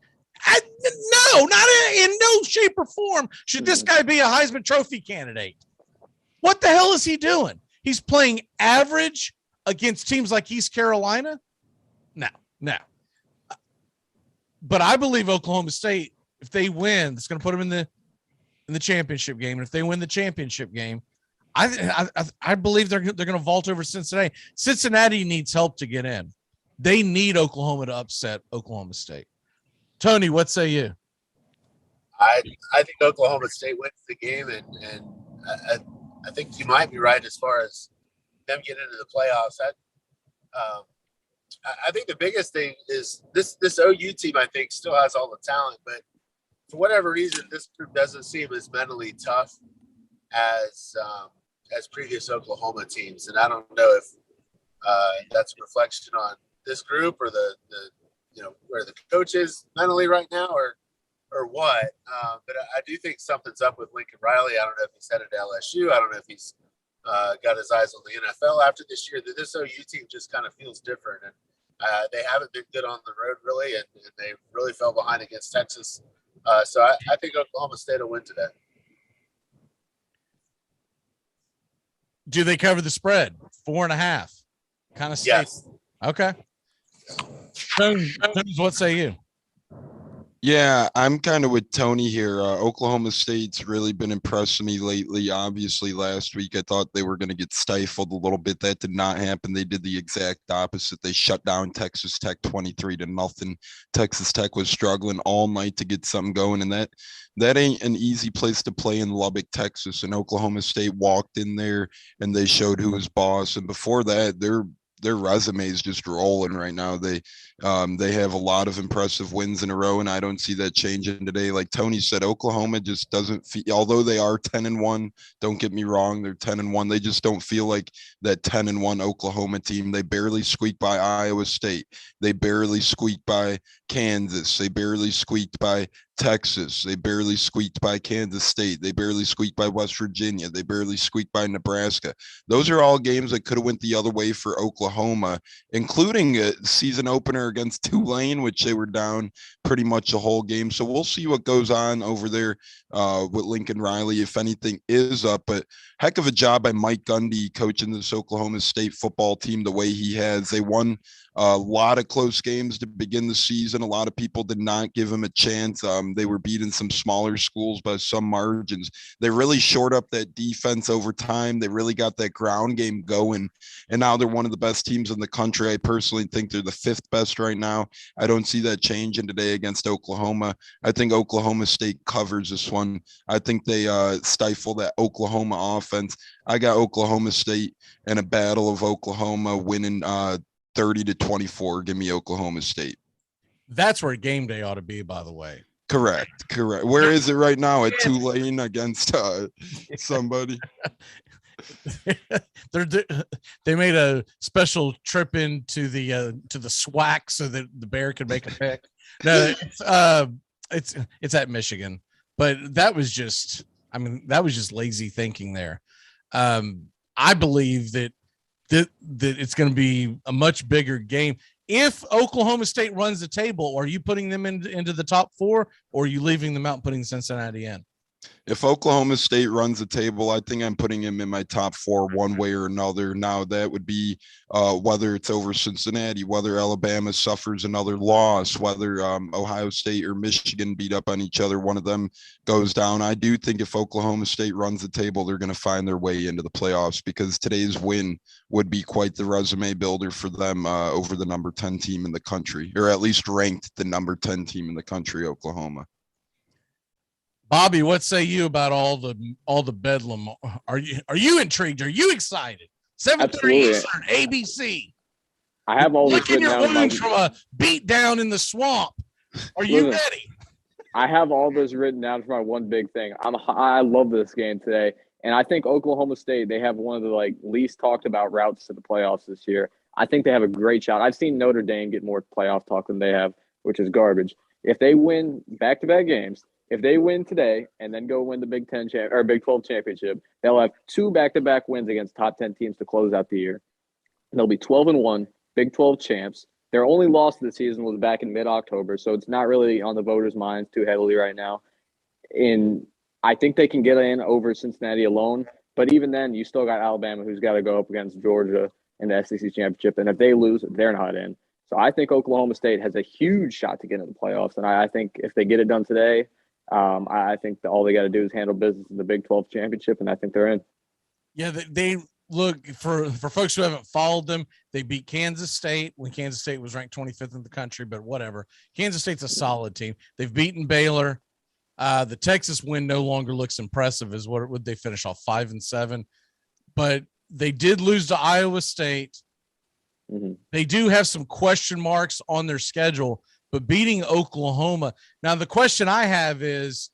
No, not in no shape or form should this guy be a Heisman Trophy candidate. What the hell is he doing? He's playing average against teams like East Carolina? No. But I believe Oklahoma State, if they win, it's going to put them in the championship game. And if they win the championship game, I believe they're going to vault over Cincinnati. Cincinnati needs help to get in. They need Oklahoma to upset Oklahoma State. Tony, what say you? I think Oklahoma State wins the game, and I think you might be right as far as them getting into the playoffs. I think the biggest thing is this OU team, I think, still has all the talent, but for whatever reason, this group doesn't seem as mentally tough as previous Oklahoma teams. And I don't know if that's a reflection on this group or the where the coach is mentally right now or what. But I do think something's up with Lincoln Riley. I don't know if he's headed to LSU. I don't know if he's got his eyes on the NFL after this year. This OU team just kind of feels different. And they haven't been good on the road, really, and they really fell behind against Texas. So I think Oklahoma State will win today. Do they cover the spread? 4.5. Kind of safe. Yes. Okay. Jones, what say you? Yeah, I'm kind of with Tony here. Oklahoma State's really been impressing me lately. Obviously, last week I thought they were going to get stifled a little bit. That did not happen. They did the exact opposite. They shut down Texas Tech 23-0. Texas Tech was struggling all night to get something going, and that ain't an easy place to play in Lubbock, Texas. And Oklahoma State walked in there and they showed who was boss. And before that, their resume is just rolling right now. They have a lot of impressive wins in a row, and I don't see that changing today. Like Tony said, Oklahoma just doesn't feel, although they are 10-1, don't get me wrong, they're 10-1. They just don't feel like that 10-1 Oklahoma team. They barely squeaked by Iowa State. They barely squeaked by Kansas. They barely squeaked by Texas. They barely squeaked by Kansas State. They barely squeaked by West Virginia. They barely squeaked by Nebraska. Those are all games that could have went the other way for Oklahoma, including a season opener against Tulane, which they were down pretty much the whole game. So we'll see what goes on over there with Lincoln Riley, if anything is up. But heck of a job by Mike Gundy coaching this Oklahoma State football team the way he has. They won a lot of close games to begin the season. A lot of people did not give him a chance. They were beating some smaller schools by some margins. They really shored up that defense over time. They really got that ground game going. And now they're one of the best teams in the country. I personally think they're the 5th best right now. I don't see that changing today against Oklahoma. I think Oklahoma State covers this one. I think they stifle that Oklahoma offense. I got Oklahoma State in a battle of Oklahoma winning 30-24. Give me Oklahoma State. That's where game day ought to be, by the way. Correct. Where is it right now? At Tulane against somebody? They made a special trip into the SWAC so that the Bear could make a pick. No, it's at Michigan, but that was just lazy thinking there. I believe that it's going to be a much bigger game. If Oklahoma State runs the table, are you putting them into the top 4, or are you leaving them out and putting Cincinnati in? If Oklahoma State runs the table, I think I'm putting him in my top 4 one way or another. Now that would be whether it's over Cincinnati, whether Alabama suffers another loss, whether Ohio State or Michigan beat up on each other, one of them goes down. I do think if Oklahoma State runs the table, they're going to find their way into the playoffs, because today's win would be quite the resume builder for them over the number 10 team in the country, or at least ranked the number 10 team in the country, Oklahoma. Bobby, what say you about all the bedlam? Are you intrigued? Are you excited? 7:30 Eastern, ABC. I have all this licking written your down. wounds from a beat down in the swamp. Are you ready? I have all this written down for my one big thing. I love this game today, and I think Oklahoma State, they have one of the least talked about routes to the playoffs this year. I think they have a great shot. I've seen Notre Dame get more playoff talk than they have, which is garbage. If they win back-to-back games, if they win today and then go win the Big 12 championship, they'll have 2 back-to-back wins against top 10 teams to close out the year. They'll be 12-1, Big 12 champs. Their only loss of the season was back in mid-October, so it's not really on the voters' minds too heavily right now. And I think they can get in over Cincinnati alone, but even then, you still got Alabama, who's got to go up against Georgia in the SEC championship, and if they lose, they're not in. So I think Oklahoma State has a huge shot to get into the playoffs, and I think if they get it done today, I think that all they got to do is handle business in the Big 12 championship, and I think they're in. Yeah, they look, for folks who haven't followed them, they beat Kansas State when Kansas State was ranked 25th in the country, but whatever. Kansas State's a solid team. They've beaten Baylor. The Texas win no longer looks impressive. What would they finish off 5-7? But they did lose to Iowa State. Mm-hmm. They do have some question marks on their schedule, but beating Oklahoma. Now, the question I have is,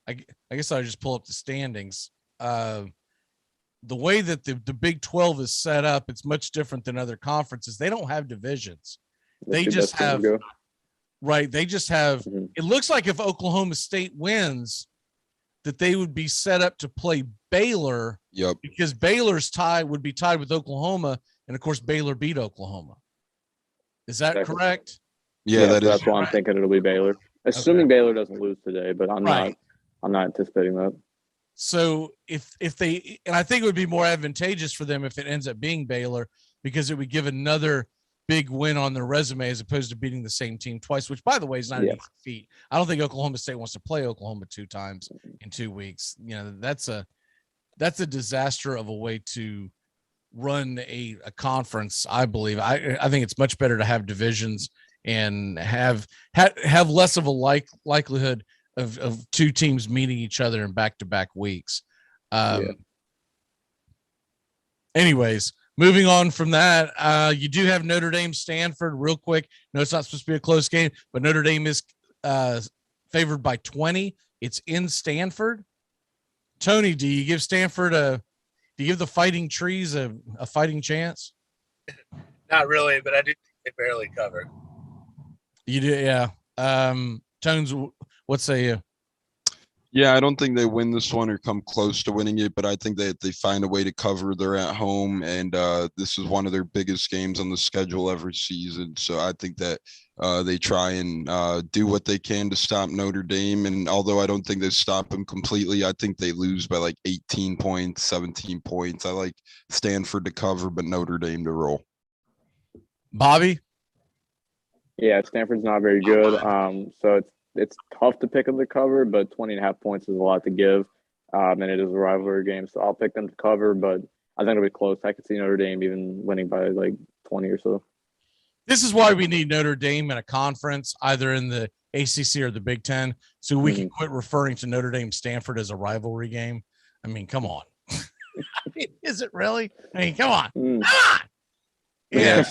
I guess I'll just pull up the standings. The way that the Big 12 is set up, it's much different than other conferences. They don't have divisions. They just have, they just have, it looks like if Oklahoma State wins, that they would be set up to play Baylor. Yep. Because Baylor's would be tied with Oklahoma. And of course, Baylor beat Oklahoma. Is that correct? Yeah, that's why I'm thinking it'll be Baylor, assuming Baylor doesn't lose today. But I'm not anticipating that. So if they, and I think it would be more advantageous for them if it ends up being Baylor, because it would give another big win on their resume as opposed to beating the same team twice, which, by the way, is not an easy feat. I don't think Oklahoma State wants to play Oklahoma 2 times in 2 weeks. You know, that's a disaster of a way to run a conference. I believe. I think it's much better to have divisions and have less of a likelihood of 2 teams meeting each other in back-to-back weeks. Anyways, moving on from that, you do have Notre Dame Stanford real quick. No, it's not supposed to be a close game, but Notre Dame is favored by 20. It's in Stanford. Tony, do you give Stanford do you give the Fighting Trees a fighting chance? Not really, but I do think they barely cover. You do, yeah. Tones, what say you? Yeah, I don't think they win this one or come close to winning it, but I think that they find a way to cover. They're at home, and this is one of their biggest games on the schedule every season. So I think that they try and do what they can to stop Notre Dame. And although I don't think they stop them completely, I think they lose by like 18 points, 17 points. I like Stanford to cover, but Notre Dame to roll. Bobby? Yeah, Stanford's not very good. So it's tough to pick them to cover, but 20.5 points is a lot to give. And it is a rivalry game, so I'll pick them to cover, but I think it'll be close. I could see Notre Dame even winning by like 20 or so. This is why we need Notre Dame in a conference, either in the ACC or the Big Ten, so we can quit referring to Notre Dame Stanford as a rivalry game. I mean, come on. Is it really? I mean, come on. Come on. Yeah,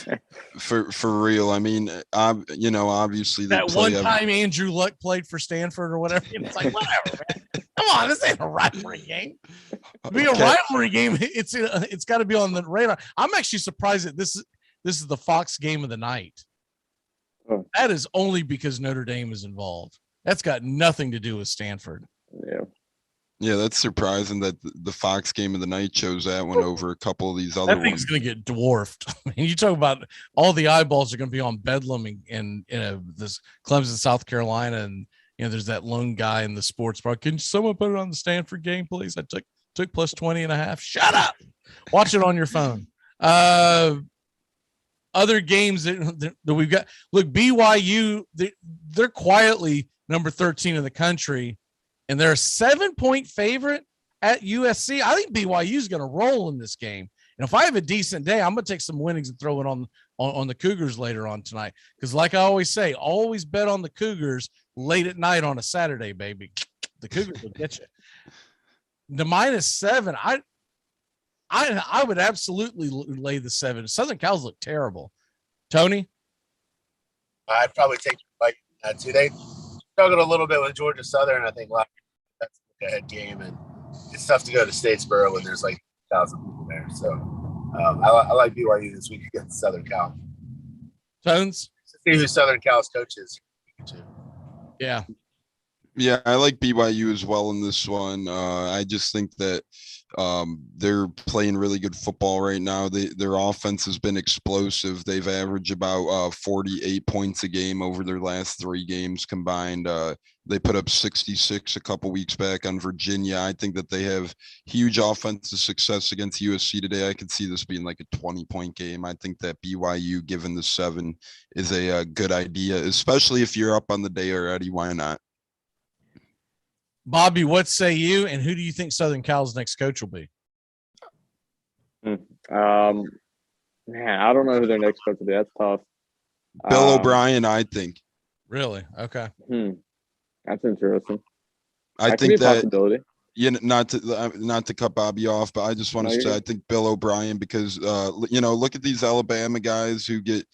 for real. I mean, obviously that one time Andrew Luck played for Stanford or whatever. It's like, whatever, man. Come on, this ain't a rivalry game. To be a rivalry game, it's got to be on the radar. I'm actually surprised that this is the Fox game of the night. Oh. That is only because Notre Dame is involved. That's got nothing to do with Stanford. Yeah, that's surprising that the Fox game of the night chose that one over a couple of these other ones. That thing's going to get dwarfed. I mean, you talk about all the eyeballs are going to be on Bedlam and this Clemson, South Carolina, and there's that lone guy in the sports bar. Can someone put it on the Stanford game, please? I took plus 20.5. Shut up. Watch it on your phone. Other games that we've got. Look, BYU, they're quietly number 13 in the country, and they're a 7-point favorite at USC. I think BYU is going to roll in this game. And if I have a decent day, I'm going to take some winnings and throw it on the Cougars later on tonight. Because like I always say, always bet on the Cougars late at night on a Saturday, baby. The Cougars will get you. The -7, I would absolutely lay the 7. Southern Cal's look terrible. Tony? I'd probably take that too. They struggled a little bit with Georgia Southern. I think that's a head game, and it's tough to go to Statesboro when there's like 1,000 people there. So I like BYU this week against Southern Cal. Tones? See who Southern Cal's coach is. Yeah. Yeah, I like BYU as well in this one. I just think that they're playing really good football right now. Their offense has been explosive. They've averaged about 48 points a game over their last 3 games combined. They put up 66 a couple weeks back on Virginia. I think that they have huge offensive success against USC today. I could see this being like a 20-point game. I think that BYU, given the 7, is a good idea, especially if you're up on the day already. Why not? Bobby, what say you, and who do you think Southern Cal's next coach will be? Man, I don't know who their next coach will be. That's tough. Bill O'Brien, I think. Really? Okay. That's interesting. I That could think be a that possibility. not to cut Bobby off, but I just want to say I think Bill O'Brien, because look at these Alabama guys who get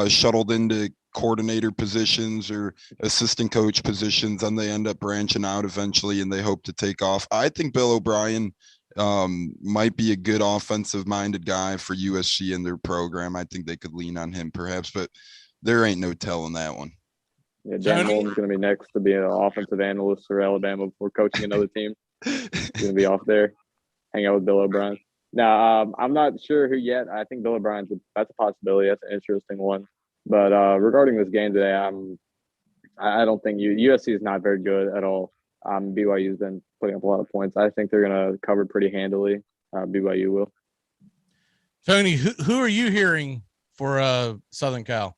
shuttled into coordinator positions or assistant coach positions, and they end up branching out eventually and they hope to take off. I think Bill O'Brien might be a good offensive minded guy for USC in their program. I think they could lean on him perhaps, but there ain't no telling that one. Yeah, Dan Mullen's going to be next to be an offensive analyst for Alabama before coaching another team. He's going to be off there, hang out with Bill O'Brien. Now, I'm not sure who yet. I think Bill O'Brien's that's a possibility. That's an interesting one. But regarding this game today, I don't think USC is not very good at all. BYU's been putting up a lot of points. I think they're going to cover pretty handily. BYU will. Tony, who are you hearing for Southern Cal?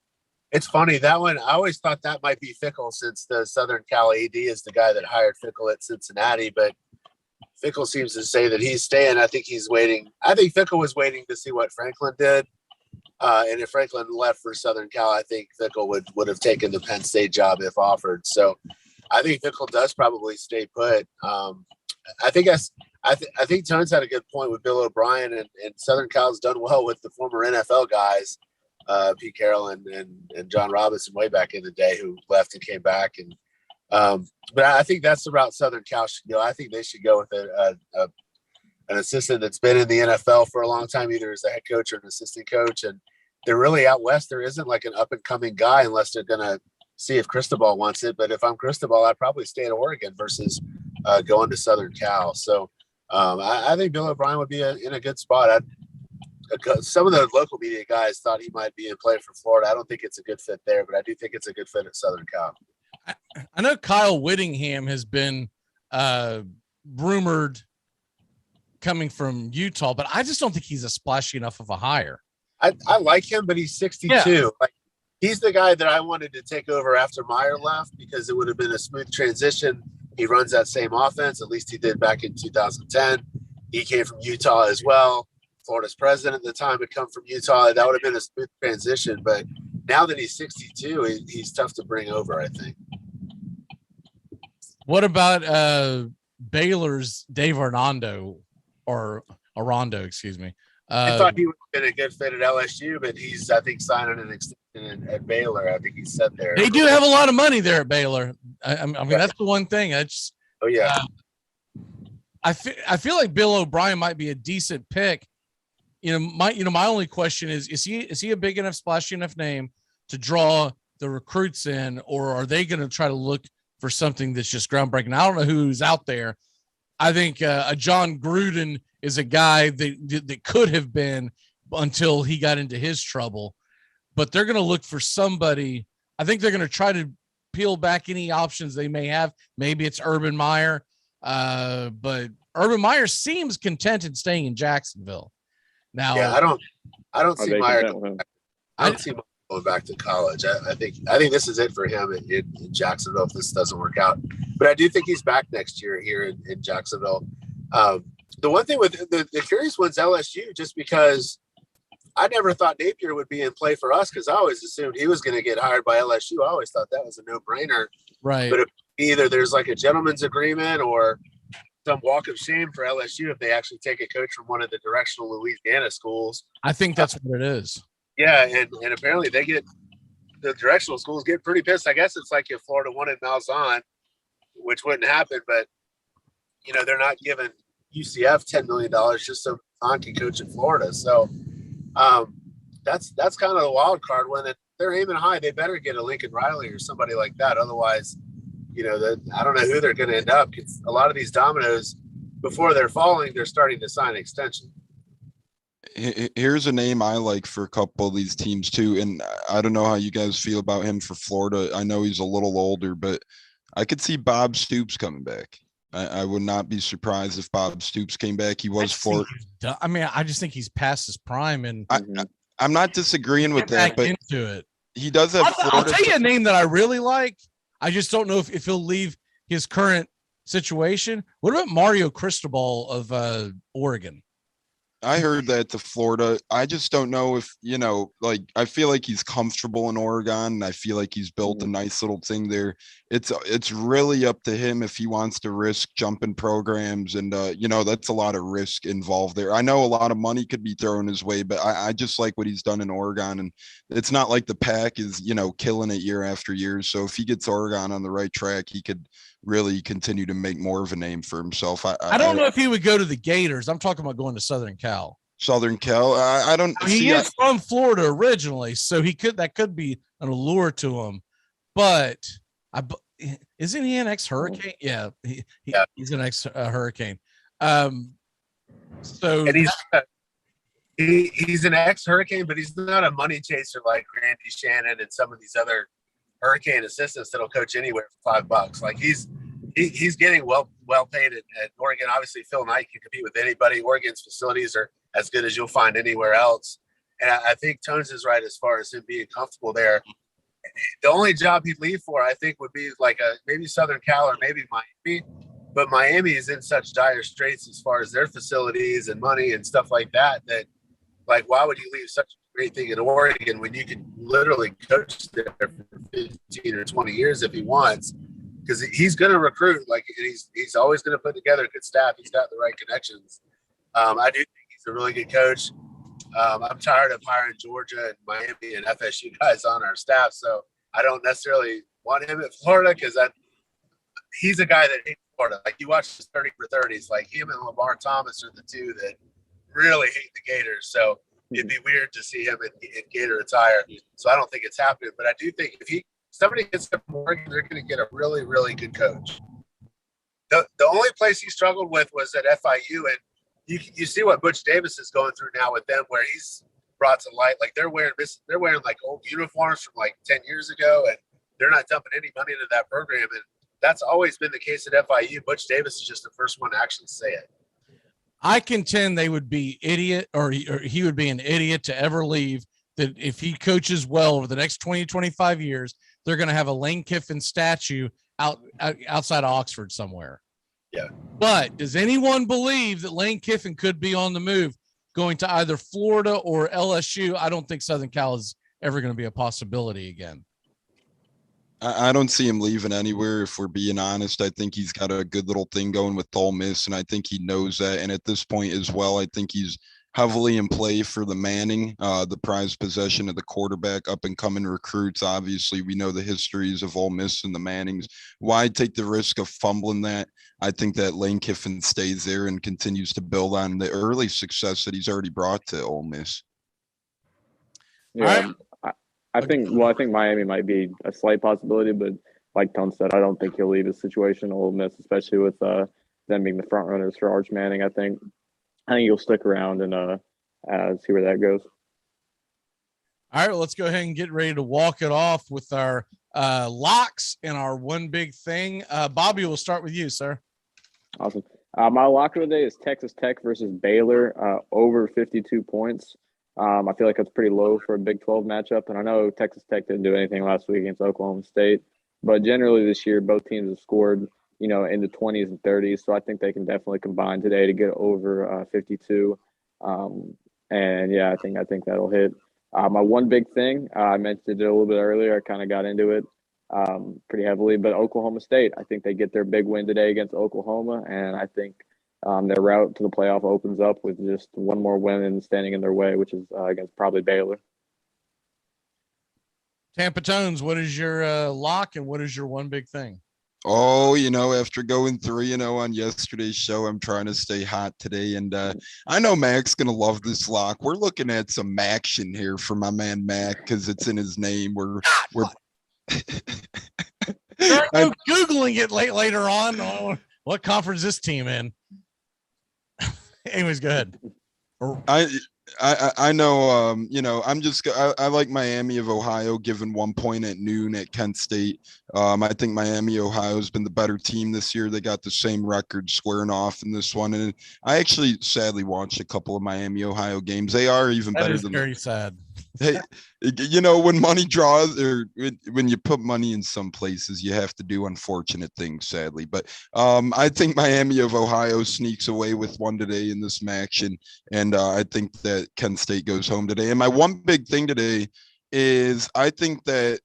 It's funny, that one, I always thought that might be Fickle, since the Southern Cal AD is the guy that hired Fickle at Cincinnati, but Fickle seems to say that he's staying. I think he's waiting. I think Fickle was waiting to see what Franklin did. And if Franklin left for Southern Cal, I think Fickle would have taken the Penn State job if offered. So I think Fickle does probably stay put. I think Tone's had a good point with Bill O'Brien, and Southern Cal's done well with the former NFL guys, Pete Carroll and John Robinson way back in the day, who left and came back. And but I think that's the route Southern Cal should go. I think they should go with an assistant that's been in the NFL for a long time, either as a head coach or an assistant coach. And they're really out west. There isn't like an up and coming guy unless they're going to see if Cristobal wants it. But if I'm Cristobal, I'd probably stay at Oregon versus going to Southern Cal. So I think Bill O'Brien would be in a good spot. Some of the local media guys thought he might be in play for Florida. I don't think it's a good fit there, but I do think it's a good fit at Southern Cal. I know Kyle Whittingham has been rumored coming from Utah, but I just don't think he's a splashy enough of a hire. I like him, but he's 62. Yeah. Like, he's the guy that I wanted to take over after Meyer left, because it would have been a smooth transition. He runs that same offense. At least he did back in 2010. He came from Utah as well. Florida's president at the time had come from Utah. That would have been a smooth transition. But now that he's 62, he's tough to bring over, I think. What about Baylor's Dave Arnado, or Arando, excuse me? I thought he would have been a good fit at LSU, but he's, I think, signing an extension at Baylor. I think he said there. They do have a lot of money there at Baylor. I mean, that's the one thing. I feel like Bill O'Brien might be a decent pick. My only question is he a big enough, splashy enough name to draw the recruits in, or are they going to try to look for something that's just groundbreaking? I don't know who's out there. I think a John Gruden is a guy that could have been until he got into his trouble, but they're going to look for somebody. I think they're going to try to peel back any options they may have. Maybe it's Urban Meyer, but Urban Meyer seems content in staying in Jacksonville. Now, yeah, I don't see Meyer. I don't I- see Meyer going back to college. I think this is it for him in Jacksonville if this doesn't work out. But I do think he's back next year here in Jacksonville. The one thing with the curious one's LSU, just because I never thought Napier would be in play for us because I always assumed he was going to get hired by LSU. I always thought that was a no-brainer. Right. But either there's like a gentleman's agreement or some walk of shame for LSU if they actually take a coach from one of the directional Louisiana schools. I think that's what it is. Yeah, and apparently the directional schools get pretty pissed. I guess it's like if Florida wanted Malzahn, which wouldn't happen, but they're not giving UCF $10 million just so Malzahn can coach in Florida. So that's kind of the wild card. When they're aiming high, they better get a Lincoln Riley or somebody like that. Otherwise, I don't know who they're going to end up. Because a lot of these dominoes, before they're falling, they're starting to sign extension. Here's a name I like for a couple of these teams too, and I don't know how you guys feel about him for Florida. I know he's a little older, but I could see Bob Stoops coming back. I would not be surprised if Bob Stoops came back. He was Florida. I mean, I just think he's past his prime, and I'm not disagreeing with that, but into it. He does have. I'll tell you a name that I really like. I just don't know if he'll leave his current situation. What about Mario Cristobal of Oregon? I heard that to Florida. I just don't know if, I feel like he's comfortable in Oregon, and I feel like he's built a nice little thing there. It's really up to him if he wants to risk jumping programs, and that's a lot of risk involved there. I know a lot of money could be thrown his way, but I just like what he's done in Oregon, and it's not like the Pack is killing it year after year. So if he gets Oregon on the right track, he could really continue to make more of a name for himself. I don't know if he would go to the Gators. I'm talking about going to Southern Cal. Southern Cal. I don't. He is from Florida originally, so that could be an allure to him. But isn't he an ex-Hurricane? Yeah, he's an ex-Hurricane. So and he's an ex-Hurricane, but he's not a money chaser like Randy Shannon and some of these other Hurricane assistants that'll coach anywhere for $5. Like he's getting well paid at Oregon. Obviously, Phil Knight can compete with anybody. Oregon's facilities are as good as you'll find anywhere else. And I think Tones is right as far as him being comfortable there. The only job he'd leave for, I think, would be like maybe Southern Cal or maybe Miami. But Miami is in such dire straits as far as their facilities and money and stuff like that, like, why would you leave such a great thing in Oregon when you can literally coach there for 15 or 20 years if he wants? Because he's going to recruit, he's always going to put together a good staff. He's got the right connections. I do think he's a really good coach. I'm tired of hiring Georgia and Miami and FSU guys on our staff, so I don't necessarily want him at Florida because he's a guy that hates Florida. Like, you watch his 30 for 30s, like him and Lamar Thomas are the two that really hate the Gators. So it'd be weird to see him in Gator attire. So I don't think it's happening, but I do think if somebody gets him from Oregon, they're going to get a really, really good coach. The only place he struggled with was at FIU, and you see what Butch Davis is going through now with them, where he's brought to light. Like, they're wearing like old uniforms from like 10 years ago, and they're not dumping any money into that program. And that's always been the case at FIU. Butch Davis is just the first one to actually say it. I contend they would be idiot, or he would be an idiot to ever leave. That if he coaches well over the next 20, 25 years, they're going to have a Lane Kiffin statue outside of Oxford somewhere. Yeah. But does anyone believe that Lane Kiffin could be on the move going to either Florida or LSU? I don't think Southern Cal is ever going to be a possibility again. I don't see him leaving anywhere, if we're being honest. I think he's got a good little thing going with Ole Miss, and I think he knows that. And at this point as well, I think he's heavily in play for the Manning, the prized possession of the quarterback, up-and-coming recruits. Obviously, we know the histories of Ole Miss and the Mannings. Why take the risk of fumbling that? I think that Lane Kiffin stays there and continues to build on the early success that he's already brought to Ole Miss. Yeah, I think Miami might be a slight possibility, but like Tom said, I don't think he'll leave his situation at Ole Miss, especially with them being the front runners for Arch Manning. I think he'll stick around and see where that goes. All right, well, let's go ahead and get ready to walk it off with our locks and our one big thing. Bobby, we'll start with you, sir. Awesome. My lock of the day is Texas Tech versus Baylor, over 52 points. I feel like it's pretty low for a Big 12 matchup, and I know Texas Tech didn't do anything last week against Oklahoma State, but generally this year both teams have scored, in the 20s and 30s, so I think they can definitely combine today to get over 52. And yeah, I think that'll hit. My one big thing, I mentioned it a little bit earlier. I kind of got into it pretty heavily, but Oklahoma State, I think they get their big win today against Oklahoma, and I think their route to the playoff opens up with just one more win and standing in their way, which is against probably Baylor. Tampa Tones, what is your lock and what is your one big thing? Oh, after going 3-0 on yesterday's show, I'm trying to stay hot today. And I know Mac's going to love this lock. We're looking at some action here for my man Mac because it's in his name. We're I'm Googling it later on. What conference this team in? Anyways, go ahead. I know, I like Miami of Ohio given 1 point at noon at Kent State. I think Miami, Ohio has been the better team this year. They got the same record squaring off in this one. And I actually sadly watched a couple of Miami, Ohio games. They are even better than very sad. Hey, when money draws or when you put money in some places, you have to do unfortunate things, sadly. But I think Miami of Ohio sneaks away with one today in this match. And I think that Kent State goes home today. And my one big thing today is I think that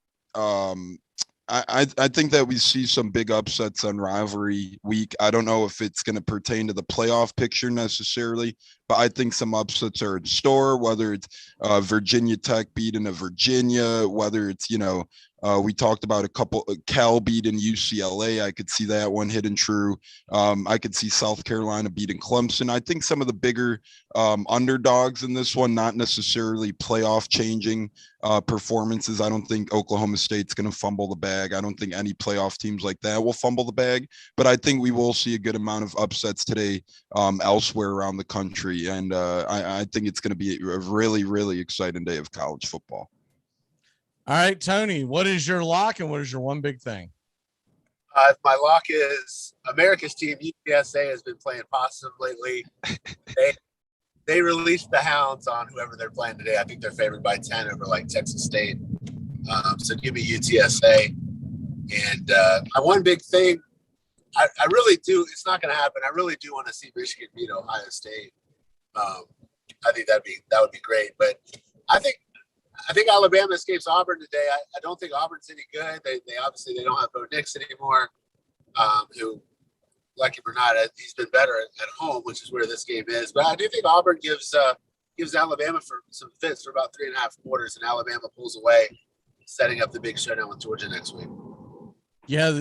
I think that we see some big upsets on Rivalry week. I don't know if it's going to pertain to the playoff picture necessarily, but I think some upsets are in store, whether it's Virginia Tech beating a Virginia, whether it's, we talked about a couple Cal beating UCLA. I could see that one hitting true. I could see South Carolina beating Clemson. I think some of the bigger underdogs in this one, not necessarily playoff changing performances. I don't think Oklahoma State's going to fumble the bag. I don't think any playoff teams like that will fumble the bag, but I think we will see a good amount of upsets today elsewhere around the country. And I think it's going to be a really, really exciting day of college football. All right, Tony, what is your lock and what is your one big thing? My lock is America's team. UTSA has been playing possum lately. They released the Hounds on whoever they're playing today. I think they're favored by 10 over Texas State. So give me UTSA. And my one big thing, I really do. It's not going to happen. I really do want to see Michigan beat Ohio State. I think that would be great. But I think Alabama escapes Auburn today. I don't think Auburn's any good. They obviously they don't have Bo Nix anymore, who, like him or not, he's been better at home, which is where this game is. But I do think Auburn gives Alabama for some fits for about 3.5 quarters, and Alabama pulls away, setting up the big showdown with Georgia next week. Yeah,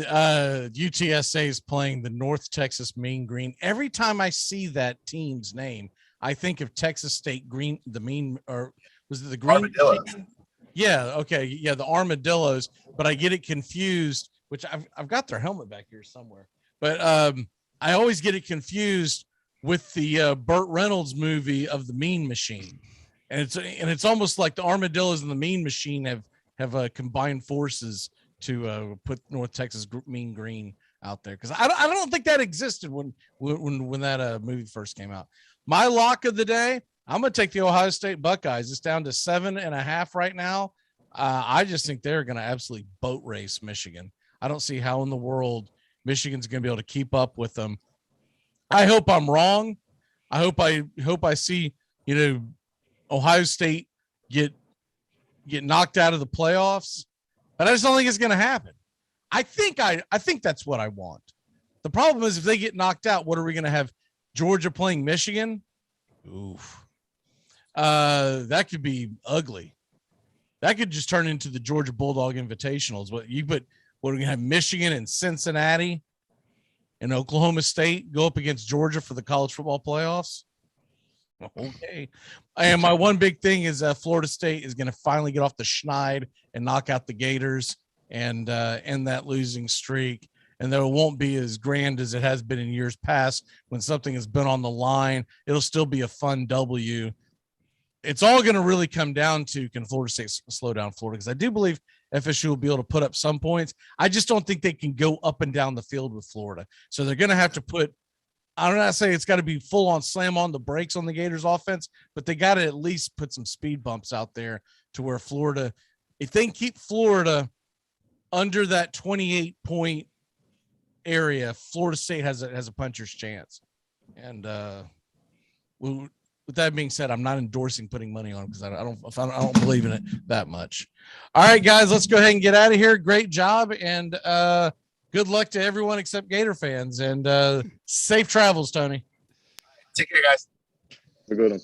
UTSA is playing the North Texas Mean Green. Every time I see that team's name, I think of Texas State Green, the Mean, or was it the Green? Armadillos. Yeah, okay, yeah, the Armadillos. But I get it confused, which I've got their helmet back here somewhere. But I always get it confused with the Burt Reynolds movie of the Mean Machine, and it's almost like the Armadillos and the Mean Machine have combined forces to put North Texas Mean Green out there, because I don't think that existed when that movie first came out. My lock of the day, I'm going to take the Ohio State Buckeyes. It's down to 7.5 right now. I just think they're going to absolutely boat race Michigan. I don't see how in the world Michigan's going to be able to keep up with them. I hope I'm wrong. I hope I see, Ohio State get knocked out of the playoffs, but I just don't think it's going to happen. I think that's what I want. The problem is if they get knocked out, what are we going to have? Georgia playing Michigan? Oof. That could be ugly. That could just turn into the Georgia Bulldog Invitationals. What are we gonna have? Michigan and Cincinnati and Oklahoma State go up against Georgia for the college football playoffs? Okay. And my one big thing is Florida State is going to finally get off the schneid and knock out the Gators and end that losing streak. And though it won't be as grand as it has been in years past when something has been on the line, it'll still be a fun W. It's all going to really come down to, can Florida State slow down Florida? Because I do believe FSU will be able to put up some points. I just don't think they can go up and down the field with Florida. So they're going to have to put, I'm not saying it's got to be full on slam on the brakes on the Gators offense, but they got to at least put some speed bumps out there to where Florida, if they can keep Florida under that 28-point area, Florida State has a puncher's chance. And with that being said, I'm not endorsing putting money on because I don't believe in it that much. All right, guys, let's go ahead and get out of here. Great job, and good luck to everyone except Gator fans, and safe travels, Tony. Take care, guys. Have a good one.